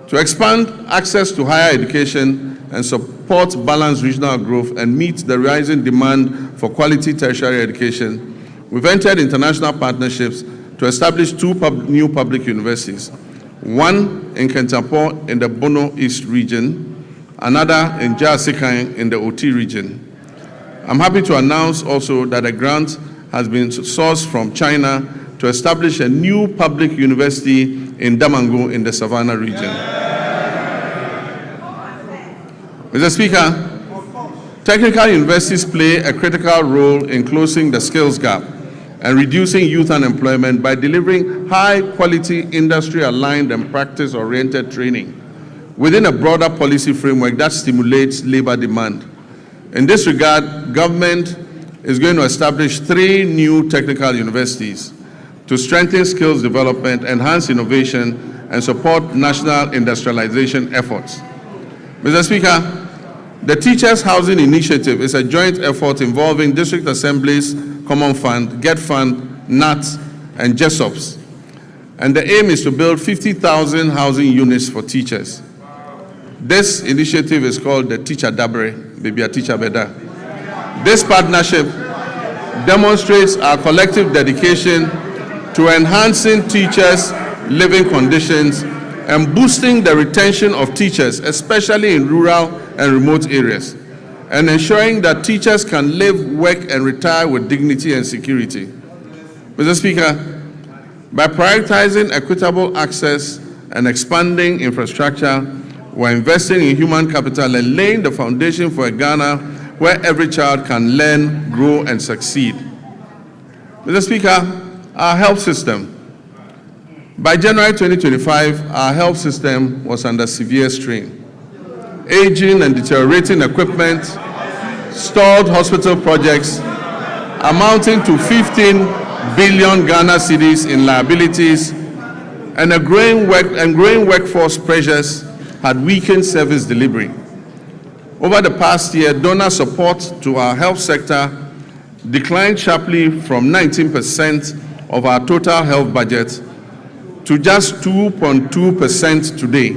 to expand access to higher education and support balanced regional growth and meet the rising demand for quality tertiary education, we've entered international partnerships to establish 2 new public universities, one in Kentapo in the Bono East region, another in Jasikan in the OT region. I'm happy to announce also that a grant has been sourced from China to establish a new public university in Damango in the Savannah region. Mr. Speaker, technical universities play a critical role in closing the skills gap and reducing youth unemployment by delivering high-quality, industry-aligned and practice-oriented training within a broader policy framework that stimulates labor demand. In this regard, government is going to establish 3 new technical universities to strengthen skills development, enhance innovation, and support national industrialization efforts. Mr. Speaker, the Teachers Housing Initiative is a joint effort involving District Assemblies, Common Fund, Get Fund, NAT, and JESOPs. And the aim is to build 50,000 housing units for teachers. This initiative is called the Teacher Dabre, maybe a Teacher Beda. This partnership demonstrates our collective dedication to enhancing teachers' living conditions and boosting the retention of teachers, especially in rural and remote areas, and ensuring that teachers can live, work, and retire with dignity and security. Mr. Speaker, by prioritizing equitable access and expanding infrastructure, we're investing in human capital and laying the foundation for a Ghana where every child can learn, grow, and succeed. Mr. Speaker, our health system. By January 2025, our health system was under severe strain. Aging and deteriorating equipment, stalled hospital projects amounting to 15 billion Ghana cedis in liabilities, and growing workforce pressures had weakened service delivery. Over the past year, donor support to our health sector declined sharply from 19% of our total health budget to just 2.2% today,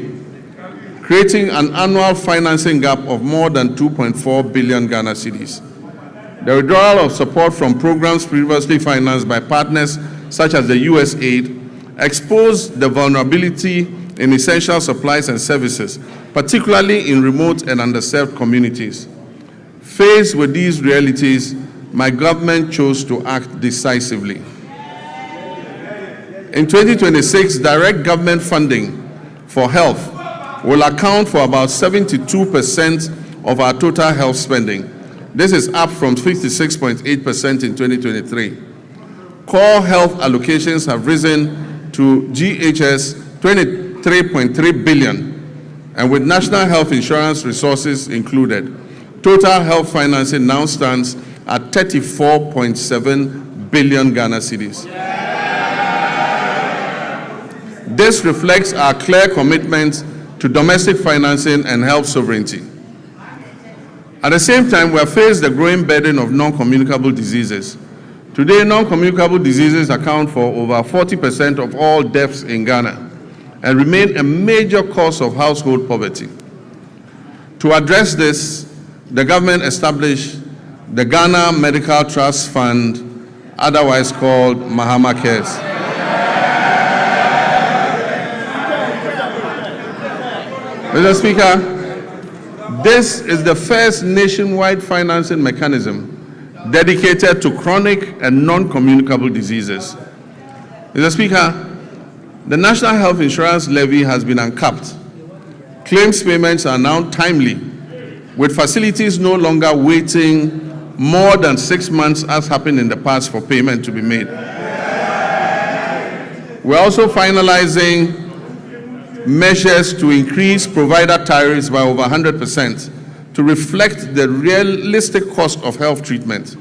creating an annual financing gap of more than 2.4 billion Ghana cedis. The withdrawal of support from programs previously financed by partners such as the USAID exposed the vulnerability in essential supplies and services, particularly in remote and underserved communities. Faced with these realities, my government chose to act decisively. In 2026, direct government funding for health will account for about 72% of our total health spending. This is up from 56.8% in 2023. Core health allocations have risen to GHS 23.3 billion, and with national health insurance resources included, total health financing now stands at 34.7 billion Ghana cedis. This reflects our clear commitment to domestic financing and health sovereignty. At the same time, we have faced the growing burden of non-communicable diseases. Today, non-communicable diseases account for over 40% of all deaths in Ghana and remain a major cause of household poverty. To address this, the government established the Ghana Medical Trust Fund, otherwise called Mahama Cares. Mr. Speaker, this is the first nationwide financing mechanism dedicated to chronic and non-communicable diseases. Mr. Speaker, the National Health Insurance Levy has been uncapped. Claims payments are now timely, with facilities no longer waiting more than 6 months as happened in the past for payment to be made. We're also finalizing measures to increase provider tariffs by over 100% to reflect the realistic cost of health treatment.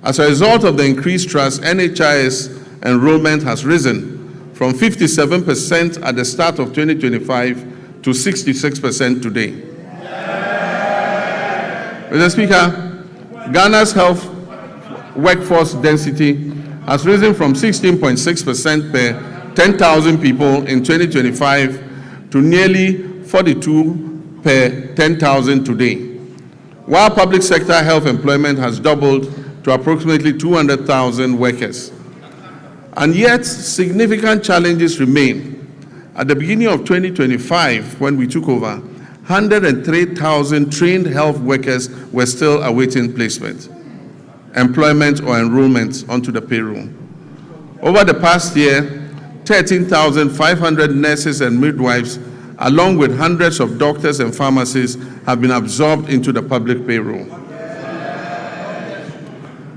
As a result of the increased trust, NHIS enrollment has risen from 57% at the start of 2025 to 66% today. Mr. Speaker, Ghana's health workforce density has risen from 16.6% per 10,000 people in 2025 to nearly 42 per 10,000 today, while public sector health employment has doubled to approximately 200,000 workers. And yet, significant challenges remain. At the beginning of 2025, when we took over, 103,000 trained health workers were still awaiting placement, employment, or enrollment onto the payroll. Over the past year, 13,500 nurses and midwives, along with hundreds of doctors and pharmacists, have been absorbed into the public payroll.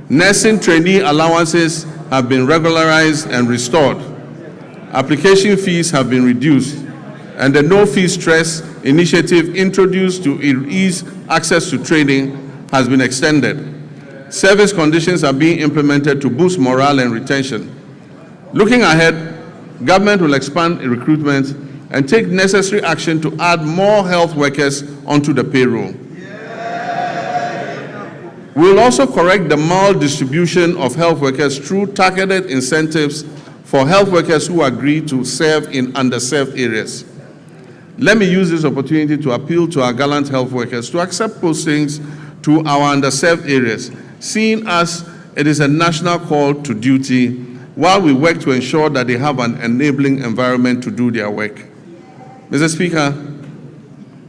Nursing trainee allowances have been regularized and restored. Application fees have been reduced, and the no-fee stress initiative introduced to ease access to training has been extended. Service conditions are being implemented to boost morale and retention. Looking ahead, government will expand recruitment and take necessary action to add more health workers onto the payroll. We will also correct the maldistribution of health workers through targeted incentives for health workers who agree to serve in underserved areas. Let me use this opportunity to appeal to our gallant health workers to accept postings to our underserved areas, seeing as it is a national call to duty, while we work to ensure that they have an enabling environment to do their work. Mr. Speaker,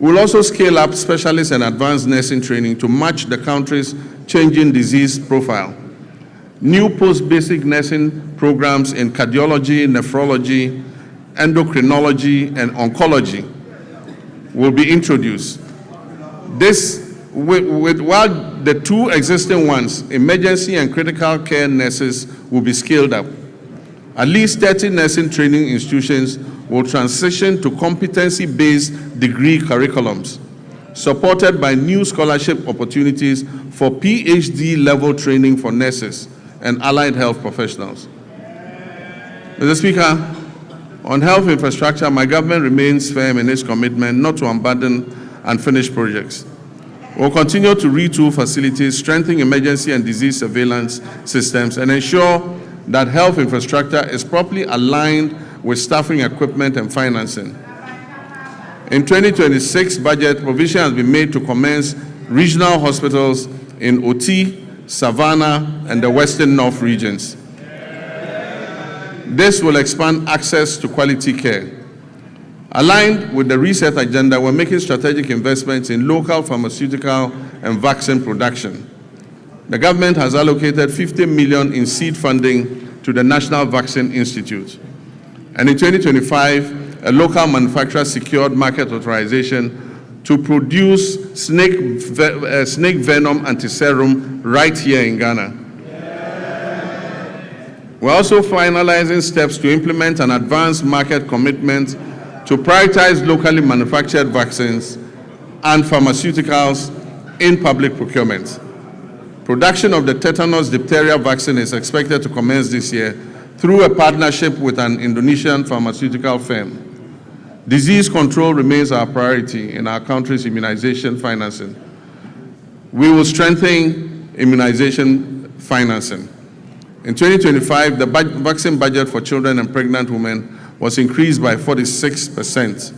we will also scale up specialist and advanced nursing training to match the country's changing disease profile. New post-basic nursing programs in cardiology, nephrology, endocrinology, and oncology will be introduced. While the two existing ones, emergency and critical care nurses, will be scaled up. At least 30 nursing training institutions will transition to competency-based degree curriculums, supported by new scholarship opportunities for PhD-level training for nurses and allied health professionals. Mr. Speaker, on health infrastructure, my government remains firm in its commitment not to abandon unfinished projects. We'll continue to retool facilities, strengthen emergency and disease surveillance systems, and ensure that health infrastructure is properly aligned with staffing, equipment, and financing. In 2026 budget, provision has been made to commence regional hospitals in Oti, Savannah, and the Western North regions. This will expand access to quality care. Aligned with the reset agenda, we're making strategic investments in local pharmaceutical and vaccine production. The government has allocated 50 million in seed funding to the National Vaccine Institute. And in 2025, a local manufacturer secured market authorization to produce snake venom antiserum right here in Ghana. We're also finalizing steps to implement an advanced market commitment to prioritize locally manufactured vaccines and pharmaceuticals in public procurement. Production of the tetanus diphtheria vaccine is expected to commence this year through a partnership with an Indonesian pharmaceutical firm. Disease control remains our priority in our country's immunization financing. We will strengthen immunization financing. In 2025, the vaccine budget for children and pregnant women was increased by 46%,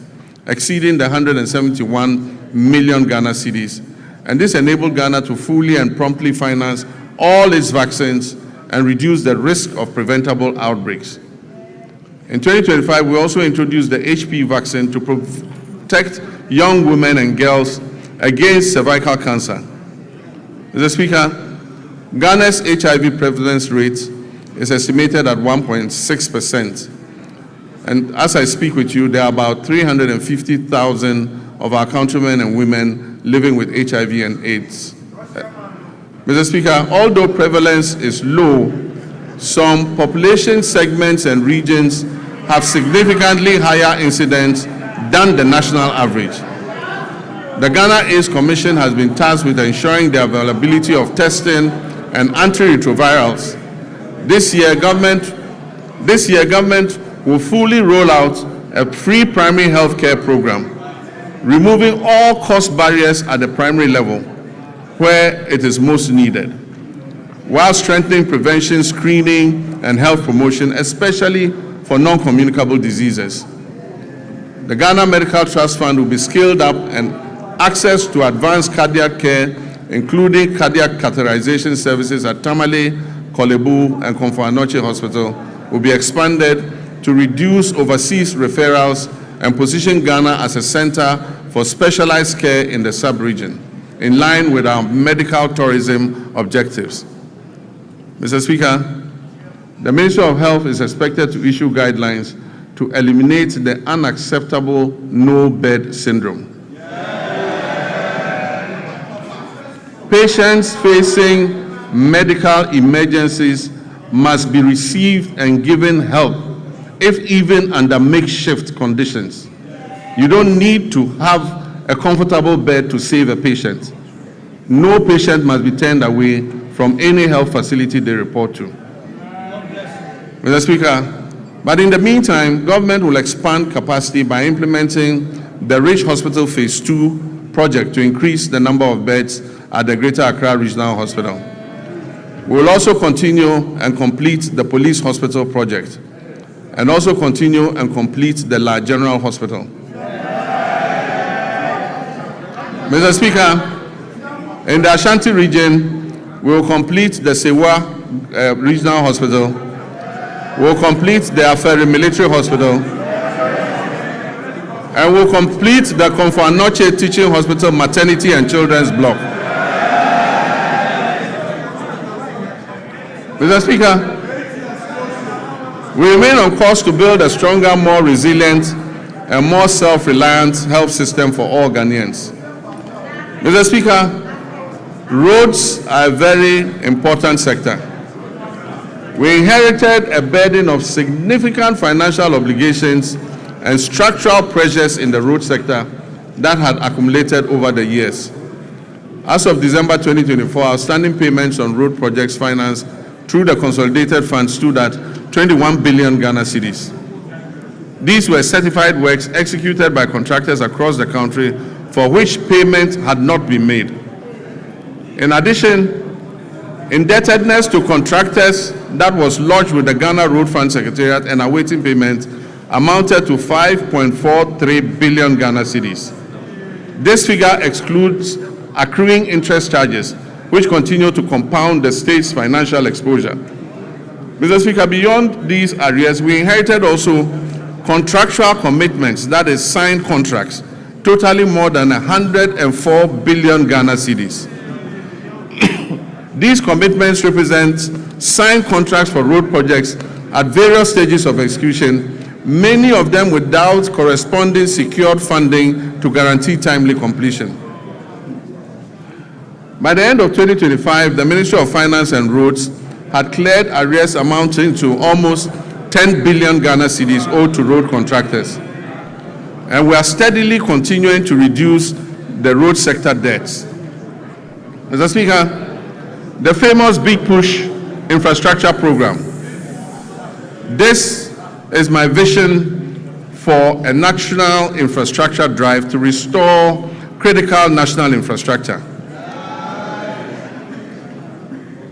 exceeding the 171 million Ghana cedis. And this enabled Ghana to fully and promptly finance all its vaccines and reduce the risk of preventable outbreaks. In 2025, we also introduced the HPV vaccine to protect young women and girls against cervical cancer. Mr. Speaker, Ghana's HIV prevalence rate is estimated at 1.6%. And as I speak with you, there are about 350,000 of our countrymen and women living with HIV and AIDS. Mr. Speaker, although prevalence is low, some population segments and regions have significantly higher incidence than the national average. The Ghana AIDS Commission has been tasked with ensuring the availability of testing and antiretrovirals. This year, government will fully roll out a free primary health care program, removing all cost barriers at the primary level where it is most needed, while strengthening prevention, screening, and health promotion, especially for non-communicable diseases. The Ghana Medical Trust Fund will be scaled up, and access to advanced cardiac care, including cardiac catheterization services at Tamale, Kolebu, and Komfo-Anokye Hospital, will be expanded to reduce overseas referrals and position Ghana as a center for specialized care in the sub-region, in line with our medical tourism objectives. Mr. Speaker, the Ministry of Health is expected to issue guidelines to eliminate the unacceptable no-bed syndrome. Patients facing medical emergencies must be received and given help, if even under makeshift conditions. You don't need to have a comfortable bed to save a patient. No patient must be turned away from any health facility they report to. Mr. Speaker, but in the meantime, government will expand capacity by implementing the Rich Hospital Phase 2 project to increase the number of beds at the Greater Accra Regional Hospital. We will also continue and complete the Police Hospital project, and also continue and complete the La General Hospital. Mr. Speaker, in the Ashanti region, we will complete the Sewa Regional Hospital, we will complete the Aferi Military Hospital, and we will complete the Komfo-Anokye Teaching Hospital Maternity and Children's Block. Mr. Speaker, we remain on course to build a stronger, more resilient, and more self-reliant health system for all Ghanaians. Mr. Speaker, roads are a very important sector. We inherited a burden of significant financial obligations and structural pressures in the road sector that had accumulated over the years. As of December 2024, outstanding payments on road projects financed through the Consolidated Fund stood at 21 billion Ghana cedis. These were certified works executed by contractors across the country for which payment had not been made. In addition, indebtedness to contractors that was lodged with the Ghana Road Fund Secretariat and awaiting payment amounted to 5.43 billion Ghana cedis. This figure excludes accruing interest charges, which continue to compound the state's financial exposure. Mr. Speaker, beyond these areas, we inherited also contractual commitments, that is signed contracts, totaling more than 104 billion Ghana cedis. These commitments represent signed contracts for road projects at various stages of execution, many of them without corresponding secured funding to guarantee timely completion. By the end of 2025, the Ministry of Finance and Roads had cleared arrears amounting to almost 10 billion Ghana cedis owed to road contractors. And we are steadily continuing to reduce the road sector debts. Mr. Speaker, the famous Big Push infrastructure program. This is my vision for a national infrastructure drive to restore critical national infrastructure.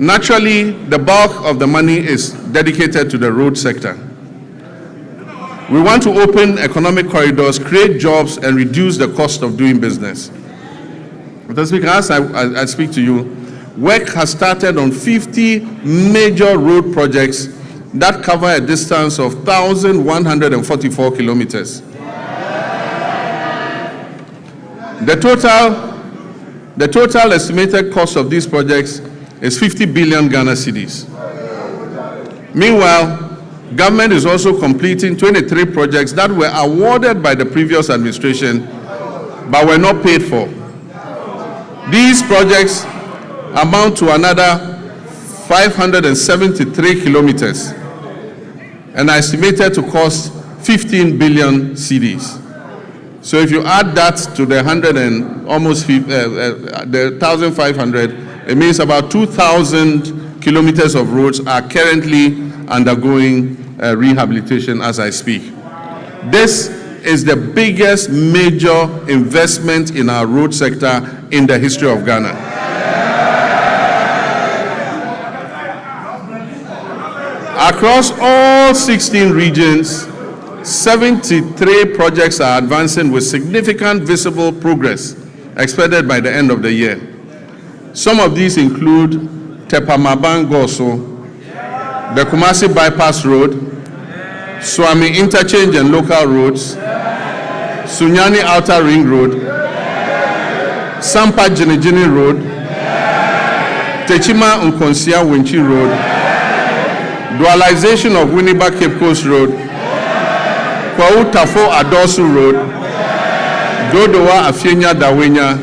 Naturally, the bulk of the money is dedicated to the road sector. We want to open economic corridors, create jobs, and reduce the cost of doing business. Mr. Speaker, as I speak to you, work has started on 50 major road projects that cover a distance of 1,144 kilometers. The total estimated cost of these projects is 50 billion Ghana cedis. Meanwhile, government is also completing 23 projects that were awarded by the previous administration but were not paid for. These projects amount to another 573 kilometers and are estimated to cost 15 billion cedis. So if you add that to the 1,500, it means about 2,000 kilometers of roads are currently undergoing rehabilitation as I speak. This is the biggest major investment in our road sector in the history of Ghana. Across all 16 regions, 73 projects are advancing with significant visible progress expected by the end of the year. Some of these include Tepamaban-Goso, the Kumasi Bypass Road, Swami Interchange and Local Roads, Sunyani Outer Ring Road, Sampa Jinijini Road, Techima Nkonsia Winchi Road, dualization of Winneba Cape Coast Road, Kwau Tafo Adosu Road, Dodowa Afienya Dawenya,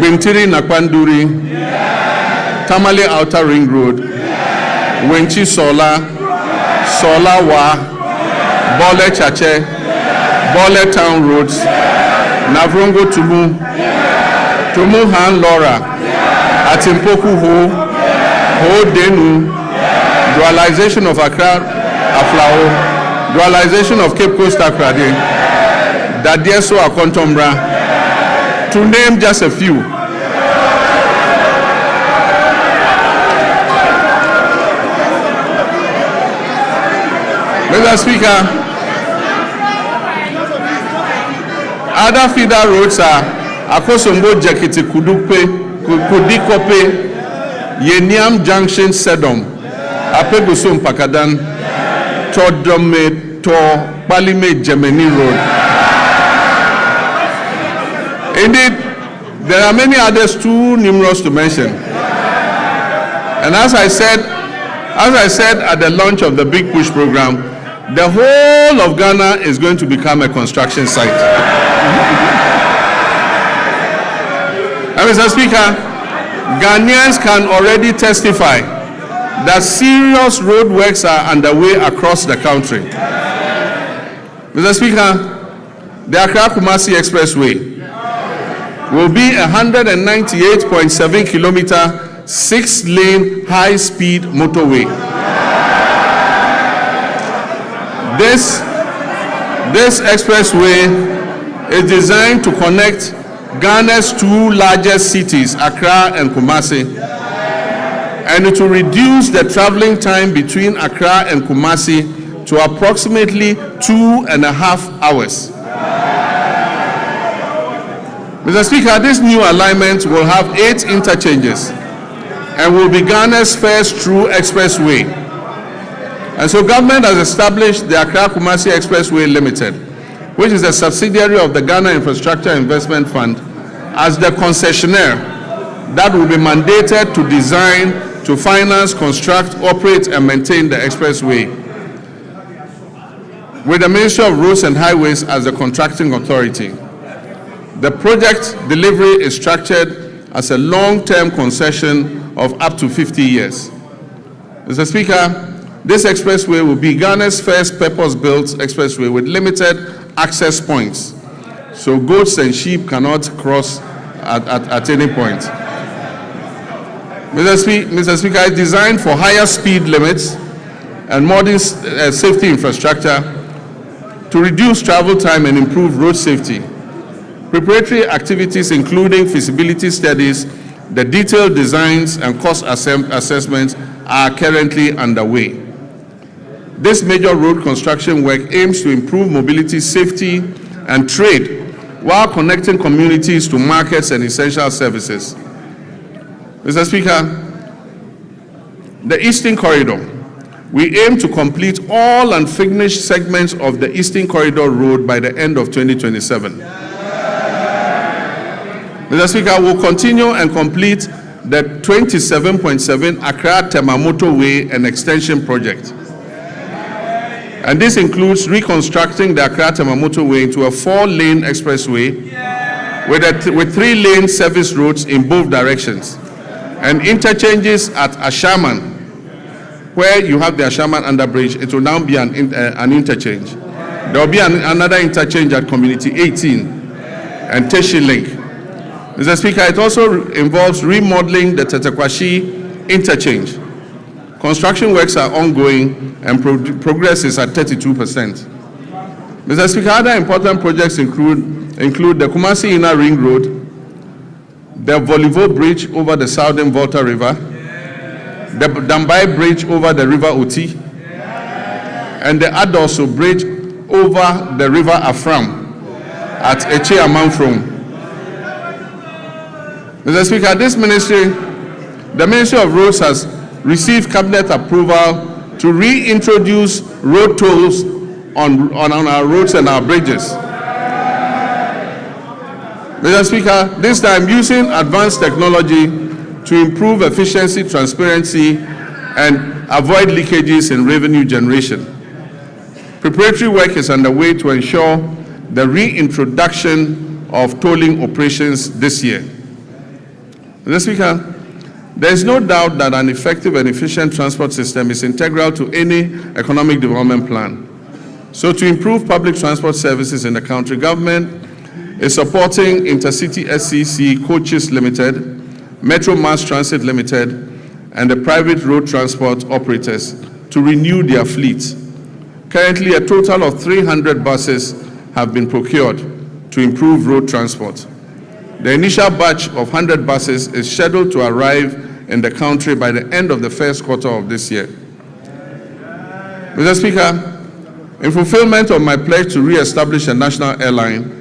Bintiri Nakwanduri, Tamale Outer Ring Road, Wenchi Sola, Sola Wa, Bole Chache, Bole Town Roads, Navrongo Tumu, Tumu Han Lora, Atimpoku Ho, Ho Denu, dualization of Accra Aflao, dualization of Cape Coast Akrade, Dadieso Akontombra, to name just a few. Mr. Speaker, other feeder roads are Akosombo Jakiti Kudupe, Kudikope, Yeniam Junction Sedom, Apegusum Pakadan, Todome to Palime Gemini Road. Indeed, there are many others too numerous to mention. And as I said at the launch of the Big Push program, the whole of Ghana is going to become a construction site. And Mr. Speaker, Ghanaians can already testify that serious road works are underway across the country. Mr. Speaker, the Accra-Kumasi Expressway will be a 198.7 kilometer, 6-lane high-speed motorway. This expressway is designed to connect Ghana's two largest cities, Accra and Kumasi, and it will reduce the traveling time between Accra and Kumasi to approximately 2.5 hours. Mr. Speaker, this new alignment will have 8 interchanges and will be Ghana's first true expressway. And so government has established the Accra-Kumasi Expressway Limited, which is a subsidiary of the Ghana Infrastructure Investment Fund, as the concessionaire that will be mandated to design, to finance, construct, operate, and maintain the expressway, with the Ministry of Roads and Highways as the contracting authority. The project delivery is structured as a long-term concession of up to 50 years. Mr. Speaker, this expressway will be Ghana's first purpose-built expressway with limited access points, so goats and sheep cannot cross at any point. Mr. Speaker, it's designed for higher speed limits and modern safety infrastructure to reduce travel time and improve road safety. Preparatory activities including feasibility studies, the detailed designs and cost assessments are currently underway. This major road construction work aims to improve mobility, safety, and trade while connecting communities to markets and essential services. Mr. Speaker, the Eastern Corridor. We aim to complete all unfinished segments of the Eastern Corridor Road by the end of 2027. Mr. Speaker, we'll continue and complete the 27.7 Accra-Temamoto Way and Extension Project. And this includes reconstructing the Accra-Temamoto Way into a 4-lane expressway with 3-lane service roads in both directions, and interchanges at Ashaman. Where you have the Ashaman underbridge, it will now be an interchange. There will be another interchange at Community 18 and Teshi Link. Mr. Speaker, it also involves remodeling the Tetekwashi interchange. Construction works are ongoing and progress is at 32%. Mr. Speaker, other important projects include the Kumasi Inner Ring Road, the Volivo Bridge over the Southern Volta River, the Dambai Bridge over the River Oti, and the Adoso Bridge over the River Afram at Eche Amanfrom. Mr. Speaker, the Ministry of Roads has received cabinet approval to reintroduce road tolls on our roads and our bridges. Mr. Speaker, this time using advanced technology to improve efficiency, transparency, and avoid leakages in revenue generation. Preparatory work is underway to ensure the reintroduction of tolling operations this year. Mr. Speaker, there is no doubt that an effective and efficient transport system is integral to any economic development plan. So to improve public transport services in the country, government is supporting Intercity SCC Coaches Limited, Metro Mass Transit Limited, and the private road transport operators to renew their fleets. Currently, a total of 300 buses have been procured to improve road transport. The initial batch of 100 buses is scheduled to arrive in the country by the end of the first quarter of this year. Mr. Speaker, in fulfillment of my pledge to re-establish a national airline,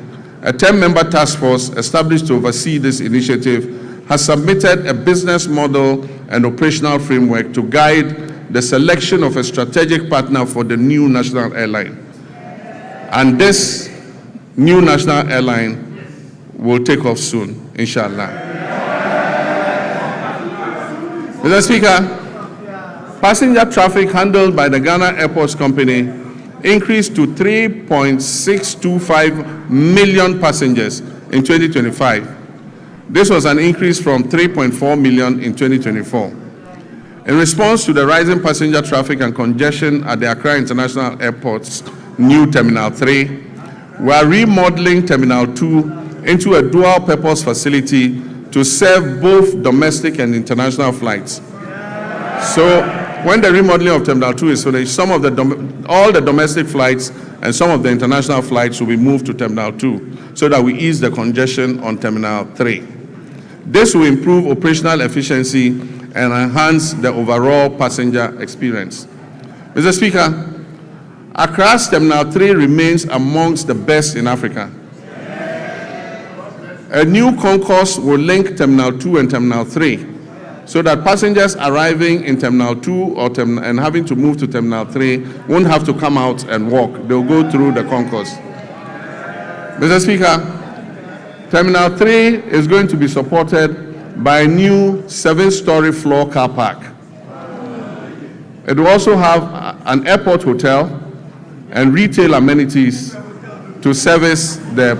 a 10-member task force established to oversee this initiative has submitted a business model and operational framework to guide the selection of a strategic partner for the new national airline. And this new national airline will take off soon, inshallah. Mr. Speaker, passenger traffic handled by the Ghana Airports Company increased to 3.625 million passengers in 2025. This was an increase from 3.4 million in 2024. In response to the rising passenger traffic and congestion at the Accra International Airport's new Terminal 3, we are remodeling Terminal 2 into a dual-purpose facility to serve both domestic and international flights. So when the remodeling of Terminal 2 is finished, all the domestic flights and some of the international flights will be moved to Terminal 2 so that we ease the congestion on Terminal 3. This will improve operational efficiency and enhance the overall passenger experience. Mr. Speaker, Accra's Terminal 3 remains amongst the best in Africa. A new concourse will link Terminal 2 and Terminal 3 so that passengers arriving in Terminal 2 and having to move to Terminal 3 won't have to come out and walk. They'll go through the concourse. Mr. Speaker, Terminal 3 is going to be supported by a new 7-story floor car park. It will also have an airport hotel and retail amenities to service the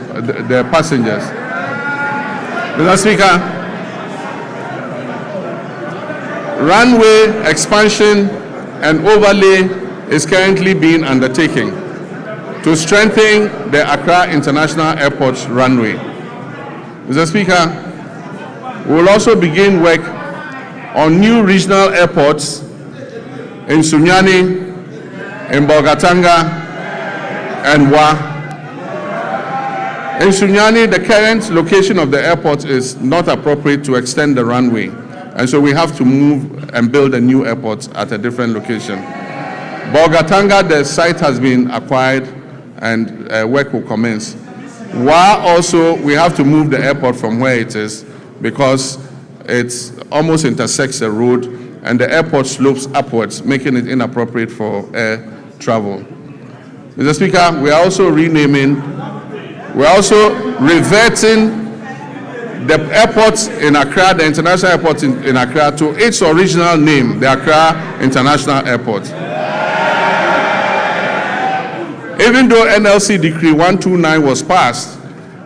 passengers. Mr. Speaker, runway expansion and overlay is currently being undertaken to strengthen the Accra International Airport's runway. Mr. Speaker, we will also begin work on new regional airports in Sunyani, in Bolgatanga, and Wa. In Sunyani, the current location of the airport is not appropriate to extend the runway, and so we have to move and build a new airport at a different location. Bolgatanga, the site has been acquired and work will commence. Wa also, we have to move the airport from where it is because it almost intersects the road and the airport slopes upwards, making it inappropriate for air travel. Mr. Speaker, we are also reverting the airport in Accra, the international airport in Accra, to its original name, the Accra International Airport. Even though NLC Decree 129 was passed,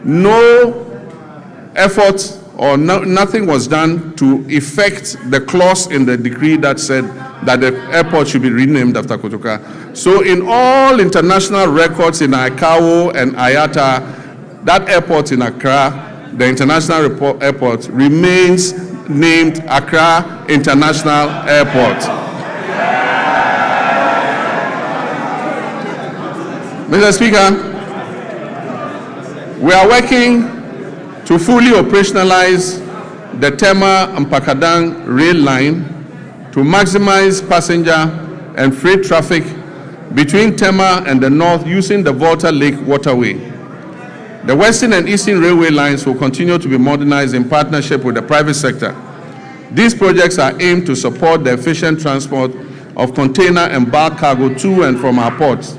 no effort or nothing was done to effect the clause in the decree that said that the airport should be renamed after Kotoka. So in all international records in ICAO and IATA, that airport in Accra, the international airport, remains named Accra International Airport. Mr. Speaker, we are working to fully operationalize the Tema and Pakadang rail line to maximize passenger and freight traffic between Tema and the north using the Volta Lake waterway. The Western and Eastern railway lines will continue to be modernized in partnership with the private sector. These projects are aimed to support the efficient transport of container and bulk cargo to and from our ports,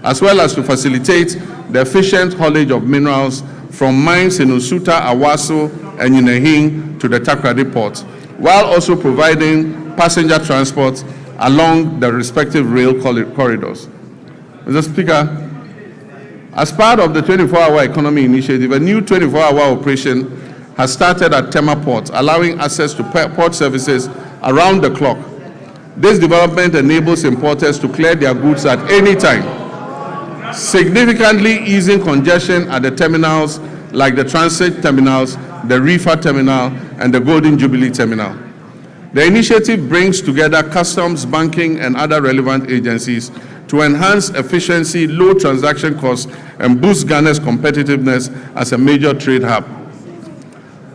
as well as to facilitate the efficient haulage of minerals from mines in Usuta, Awaso, and Yinehing to the Takoradi port, while also providing passenger transport along the respective rail corridors. Mr. Speaker, as part of the 24-hour economy initiative, a new 24-hour operation has started at Tema Port, allowing access to port services around the clock. This development enables importers to clear their goods at any time, significantly easing congestion at the terminals like the transit terminals, the reefer terminal, and the Golden Jubilee terminal. The initiative brings together customs, banking, and other relevant agencies to enhance efficiency, low transaction costs, and boost Ghana's competitiveness as a major trade hub.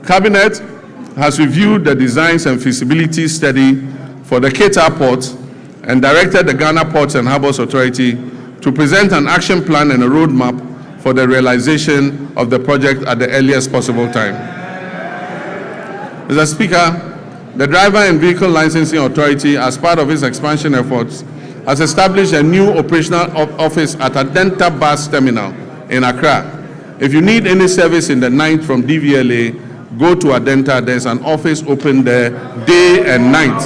Cabinet has reviewed the designs and feasibility study for the Keita Port and directed the Ghana Ports and Harbours Authority to present an action plan and a roadmap for the realization of the project at the earliest possible time. Mr. Speaker, the Driver and Vehicle Licensing Authority, as part of its expansion efforts, has established a new operational office at Adenta Bus Terminal in Accra. If you need any service in the night from DVLA, go to Adenta. There's an office open there day and night.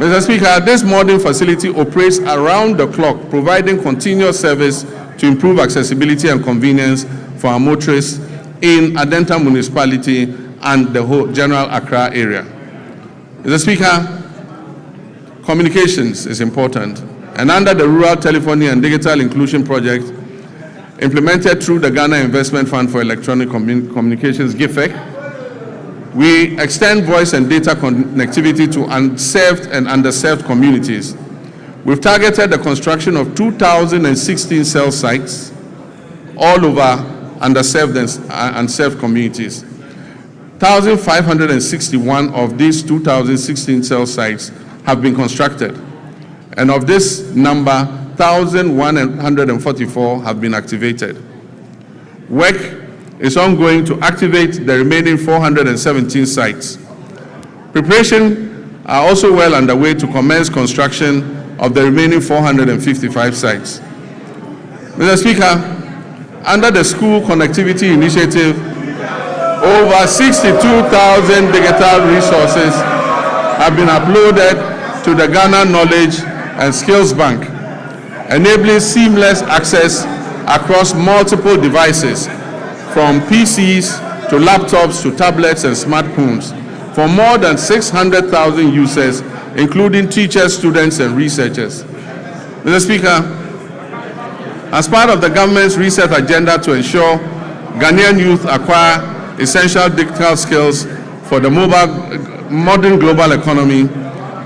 Mr. Speaker, this modern facility operates around the clock, providing continuous service to improve accessibility and convenience for our motorists in Adenta municipality and the whole general Accra area. Mr. Speaker, communications is important, and under the Rural Telephony and Digital Inclusion Project, implemented through the Ghana Investment Fund for Electronic Communications, GIFEC, we extend voice and data connectivity to unserved and underserved communities. We've targeted the construction of 2,016 cell sites all over underserved and unserved communities. 1,561 of these 2,016 cell sites have been constructed, and of this number, 1,144 have been activated. Work is ongoing to activate the remaining 417 sites. Preparations are also well underway to commence construction of the remaining 455 sites. Mr. Speaker, under the School Connectivity Initiative, over 62,000 digital resources have been uploaded to the Ghana Knowledge and Skills Bank, enabling seamless access across multiple devices, from PCs to laptops to tablets and smartphones, for more than 600,000 users, including teachers, students, and researchers. Mr. Speaker, as part of the government's research agenda to ensure Ghanaian youth acquire essential digital skills for the modern global economy,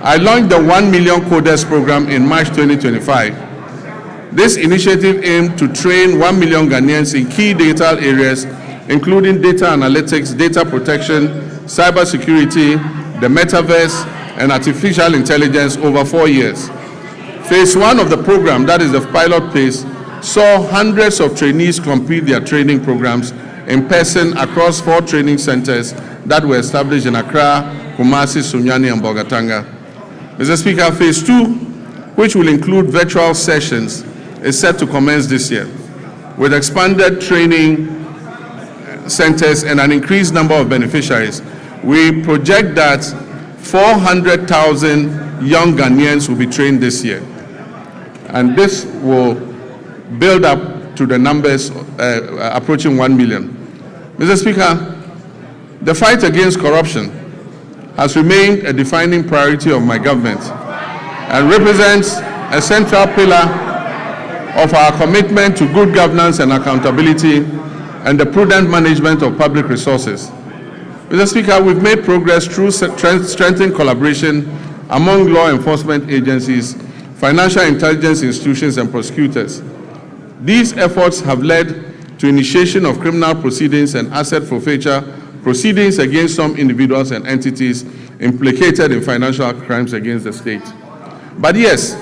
I launched the 1 Million Coders program in March 2025. This initiative aimed to train 1 million Ghanaians in key digital areas, including data analytics, data protection, cybersecurity, the metaverse, and artificial intelligence over 4 years. Phase 1 of the program, that is the pilot phase, saw hundreds of trainees complete their training programs in person across 4 training centers that were established in Accra, Kumasi, Sunyani, and Bolgatanga. Mr. Speaker, phase 2, which will include virtual sessions, is set to commence this year, with expanded training centers and an increased number of beneficiaries. We project that 400,000 young Ghanaians will be trained this year, and this will build up to the numbers approaching 1 million. Mr. Speaker, the fight against corruption has remained a defining priority of my government and represents a central pillar of our commitment to good governance and accountability and the prudent management of public resources. Mr. Speaker, we've made progress through strengthened collaboration among law enforcement agencies, financial intelligence institutions, and prosecutors. These efforts have led to initiation of criminal proceedings and asset forfeiture proceedings against some individuals and entities implicated in financial crimes against the state. But yes,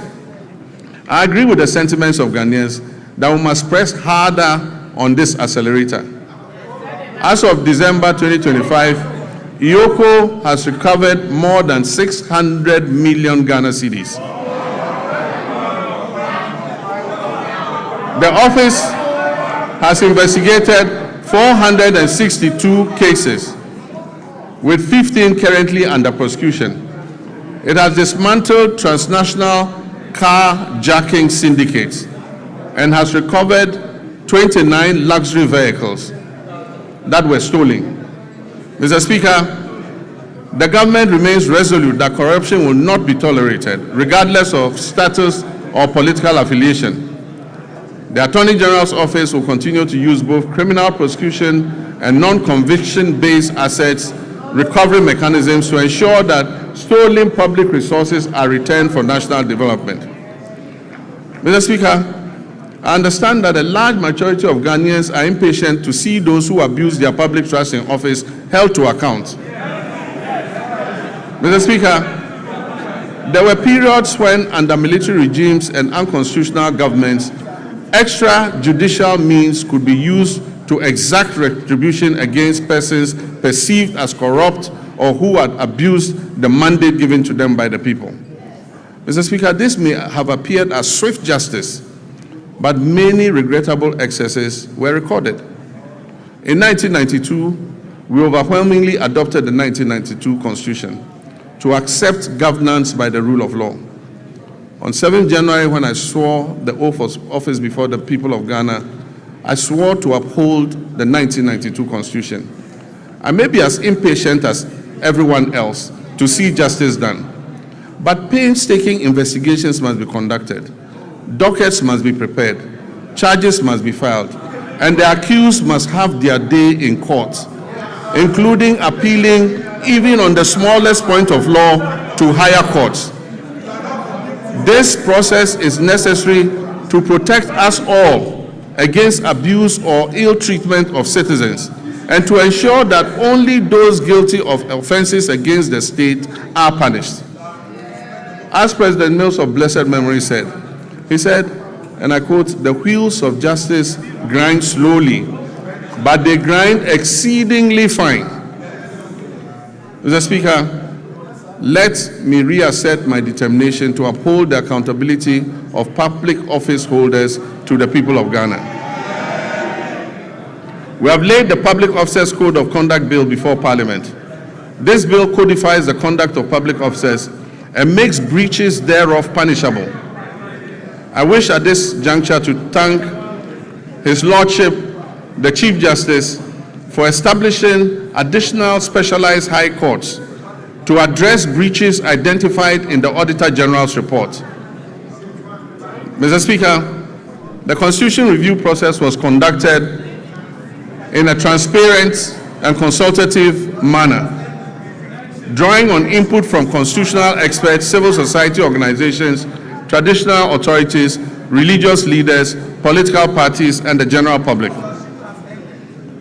I agree with the sentiments of Ghanaians that we must press harder on this accelerator. As of December 2025, IOCO has recovered more than 600 million Ghana cedis. The office has investigated 462 cases, with 15 currently under prosecution. It has dismantled transnational carjacking syndicates and has recovered 29 luxury vehicles that were stolen. Mr. Speaker, the government remains resolute that corruption will not be tolerated, regardless of status or political affiliation. The Attorney General's office will continue to use both criminal prosecution and non-conviction-based assets recovery mechanisms to ensure that stolen public resources are returned for national development. Mr. Speaker, I understand that a large majority of Ghanaians are impatient to see those who abuse their public trust in office held to account. Mr. Speaker, there were periods when, under military regimes and unconstitutional governments, extrajudicial means could be used to exact retribution against persons perceived as corrupt or who had abused the mandate given to them by the people. Mr. Speaker, this may have appeared as swift justice, but many regrettable excesses were recorded. In 1992, we overwhelmingly adopted the 1992 Constitution to accept governance by the rule of law. On 7th January, when I swore the oath of office before the people of Ghana, I swore to uphold the 1992 Constitution. I may be as impatient as everyone else to see justice done, but painstaking investigations must be conducted, dockets must be prepared, charges must be filed, and the accused must have their day in court, including appealing even on the smallest point of law to higher courts. This process is necessary to protect us all against abuse or ill treatment of citizens and to ensure that only those guilty of offenses against the state are punished. As President Mills of blessed memory said, he said, and I quote, "The wheels of justice grind slowly. but they grind exceedingly fine. Mr. Speaker, let me reassert my determination to uphold the accountability of public office holders to the people of Ghana. We have laid the Public Officers Code of Conduct Bill before Parliament. This bill codifies the conduct of public officers and makes breaches thereof punishable. I wish at this juncture to thank His Lordship, the Chief Justice, for establishing additional specialized high courts to address breaches identified in the Auditor General's report. Mr. Speaker, the Constitution review process was conducted in a transparent and consultative manner, drawing on input from constitutional experts, civil society organizations, traditional authorities, religious leaders, political parties, and the general public.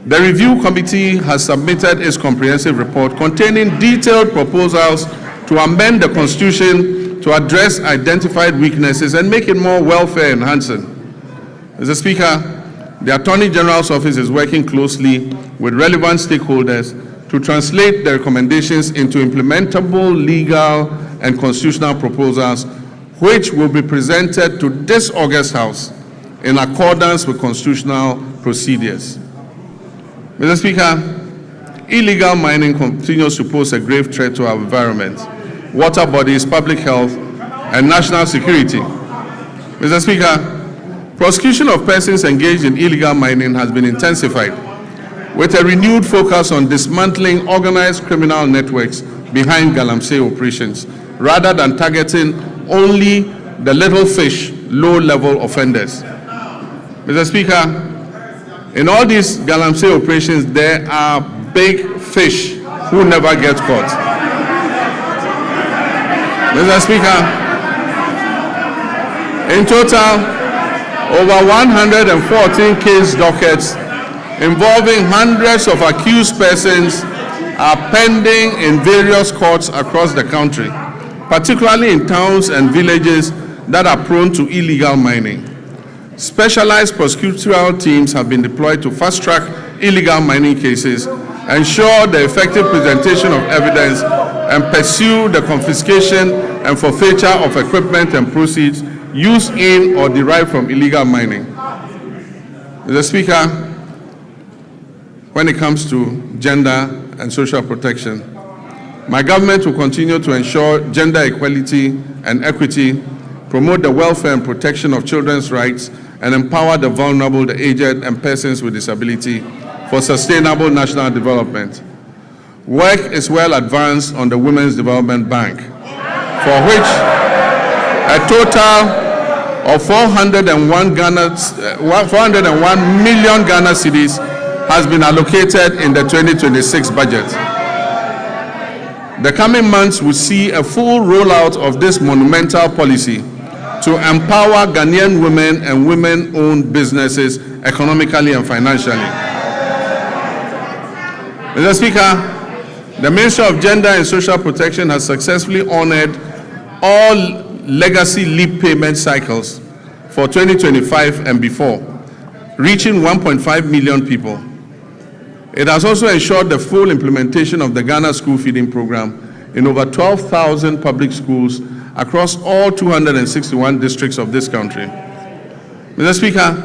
The review committee has submitted its comprehensive report containing detailed proposals to amend the Constitution to address identified weaknesses and make it more welfare enhancing. Mr. Speaker, the Attorney General's office is working closely with relevant stakeholders to translate the recommendations into implementable legal and constitutional proposals, which will be presented to this August House in accordance with constitutional procedures. Mr. Speaker, illegal mining continues to pose a grave threat to our environment, water bodies, public health, and national security. Mr. Speaker, prosecution of persons engaged in illegal mining has been intensified, with a renewed focus on dismantling organized criminal networks behind galamsey operations, rather than targeting only the little fish, low-level offenders. Mr. Speaker, in all these galamsey operations, there are big fish who never get caught. Mr. Speaker, in total, over 114 case dockets involving hundreds of accused persons are pending in various courts across the country, particularly in towns and villages that are prone to illegal mining. Specialized prosecutorial teams have been deployed to fast-track illegal mining cases, ensure the effective presentation of evidence, and pursue the confiscation and forfeiture of equipment and proceeds used in or derived from illegal mining. Mr. Speaker, when it comes to gender and social protection, my government will continue to ensure gender equality and equity, promote the welfare and protection of children's rights, and empower the vulnerable, the aged, and persons with disability for sustainable national development. Work is well advanced on the Women's Development Bank, for which a total of 401 million Ghana cedis has been allocated in the 2026 budget. The coming months will see a full rollout of this monumental policy to empower Ghanaian women and women-owned businesses economically and financially. Mr. Speaker, the Ministry of Gender and Social Protection has successfully honored all legacy leave payment cycles for 2025 and before, reaching 1.5 million people. It has also ensured the full implementation of the Ghana School Feeding Program in over 12,000 public schools across all 261 districts of this country. Mr. Speaker,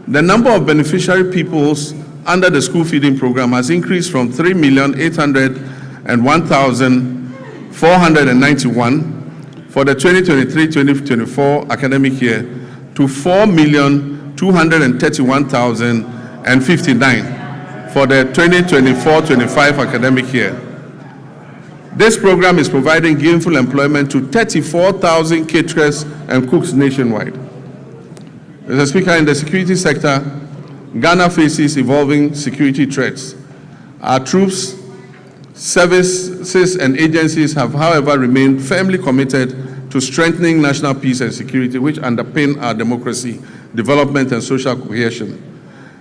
the number of beneficiary peoples under the school feeding program has increased from 3,801,491 for the 2023-2024 academic year to 4,231,059 for the 2024-25 academic year. This program is providing gainful employment to 34,000 caterers and cooks nationwide. Mr. Speaker, in the security sector, Ghana faces evolving security threats. Our troops, services, and agencies have, however, remained firmly committed to strengthening national peace and security, which underpin our democracy, development, and social cohesion.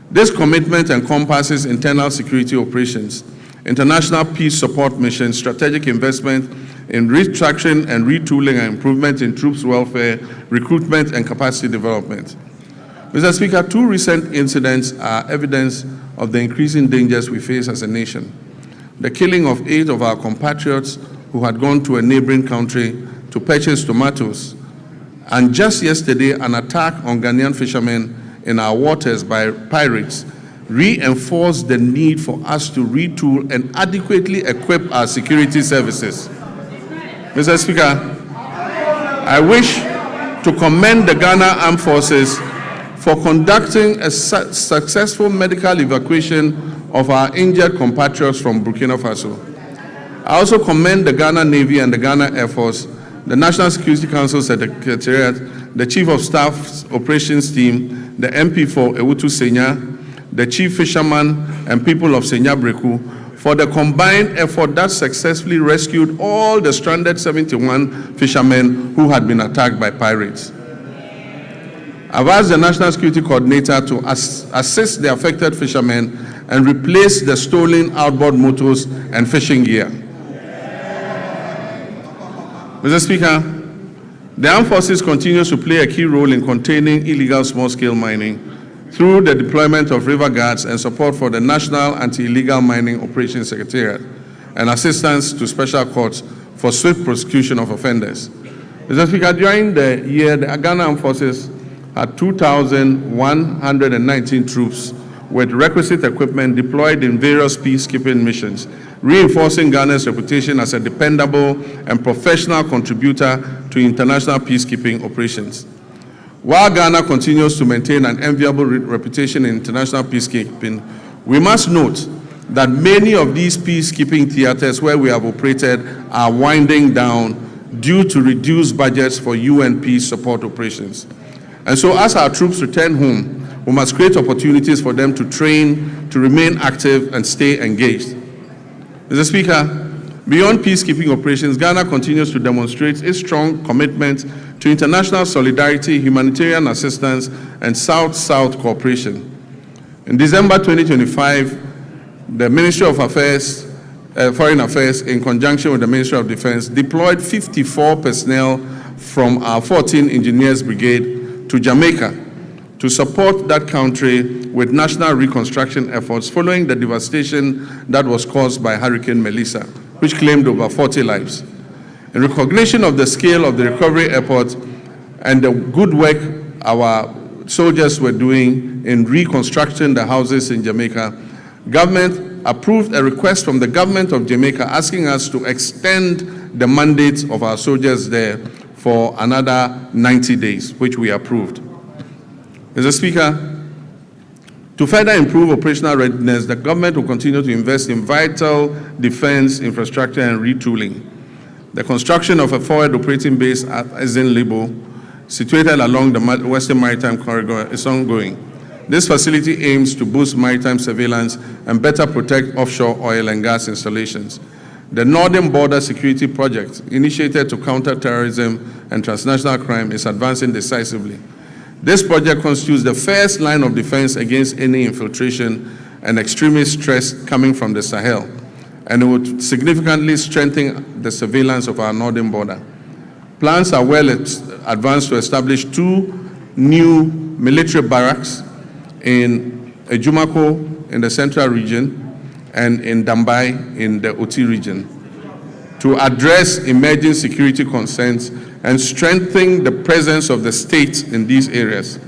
This commitment encompasses internal security operations, international peace support missions, strategic investment in restructuring and retooling and improvement in troops' welfare, recruitment, and capacity development. Mr. Speaker, two recent incidents are evidence of the increasing dangers we face as a nation. The killing of 8 of our compatriots who had gone to a neighboring country to purchase tomatoes, and just yesterday, an attack on Ghanaian fishermen in our waters by pirates reinforced the need for us to retool and adequately equip our security services. Mr. Speaker, I wish to commend the Ghana Armed Forces for conducting a successful medical evacuation of our injured compatriots from Burkina Faso. I also commend the Ghana Navy and the Ghana Air Force, the National Security Council Secretariat, the Chief of Staff's Operations Team, the MP for Ewutu Senya, the Chief Fisherman, and people of Senya Breku for the combined effort that successfully rescued all the stranded 71 fishermen who had been attacked by pirates. I've asked the National Security Coordinator to assist the affected fishermen and replace the stolen outboard motors and fishing gear. Mr. Speaker, the Armed Forces continues to play a key role in containing illegal small-scale mining through the deployment of river guards and support for the National Anti-Illegal Mining Operations Secretariat and assistance to special courts for swift prosecution of offenders. Mr. Speaker, during the year, the Ghana Armed Forces had 2,119 troops with requisite equipment deployed in various peacekeeping missions, reinforcing Ghana's reputation as a dependable and professional contributor to international peacekeeping operations. While Ghana continues to maintain an enviable reputation in international peacekeeping, we must note that many of these peacekeeping theaters where we have operated are winding down due to reduced budgets for UN peace support operations. And so as our troops return home, we must create opportunities for them to train, to remain active, and stay engaged. Mr. Speaker, beyond peacekeeping operations, Ghana continues to demonstrate its strong commitment to international solidarity, humanitarian assistance, and South-South cooperation. In December 2025, the Ministry of Foreign Affairs, in conjunction with the Ministry of Defense, deployed 54 personnel from our 14 Engineers Brigade to Jamaica to support that country with national reconstruction efforts following the devastation that was caused by Hurricane Melissa, which claimed over 40 lives. In recognition of the scale of the recovery effort and the good work our soldiers were doing in reconstructing the houses in Jamaica, government approved a request from the government of Jamaica asking us to extend the mandate of our soldiers there for another 90 days, which we approved. Mr. Speaker, to further improve operational readiness, the government will continue to invest in vital defense infrastructure and retooling. The construction of a forward operating base at Libo, situated along the Western Maritime Corridor, is ongoing. This facility aims to boost maritime surveillance and better protect offshore oil and gas installations. The Northern Border Security Project, initiated to counter terrorism and transnational crime, is advancing decisively. This project constitutes the first line of defense against any infiltration and extremist threats coming from the Sahel, and it would significantly strengthen the surveillance of our northern border. Plans are well advanced to establish 2 new military barracks in Ejumako in the central region and in Dambai in the Oti region to address emerging security concerns and strengthen the presence of the state in these areas.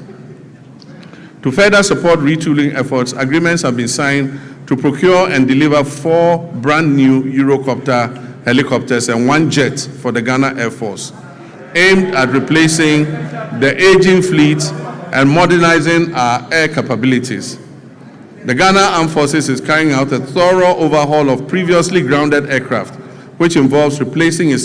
To further support retooling efforts, agreements have been signed to procure and deliver 4 brand new Eurocopter helicopters and 1 jet for the Ghana Air Force, aimed at replacing the aging fleet and modernizing our air capabilities. The Ghana Armed Forces is carrying out a thorough overhaul of previously grounded aircraft, which involves replacing its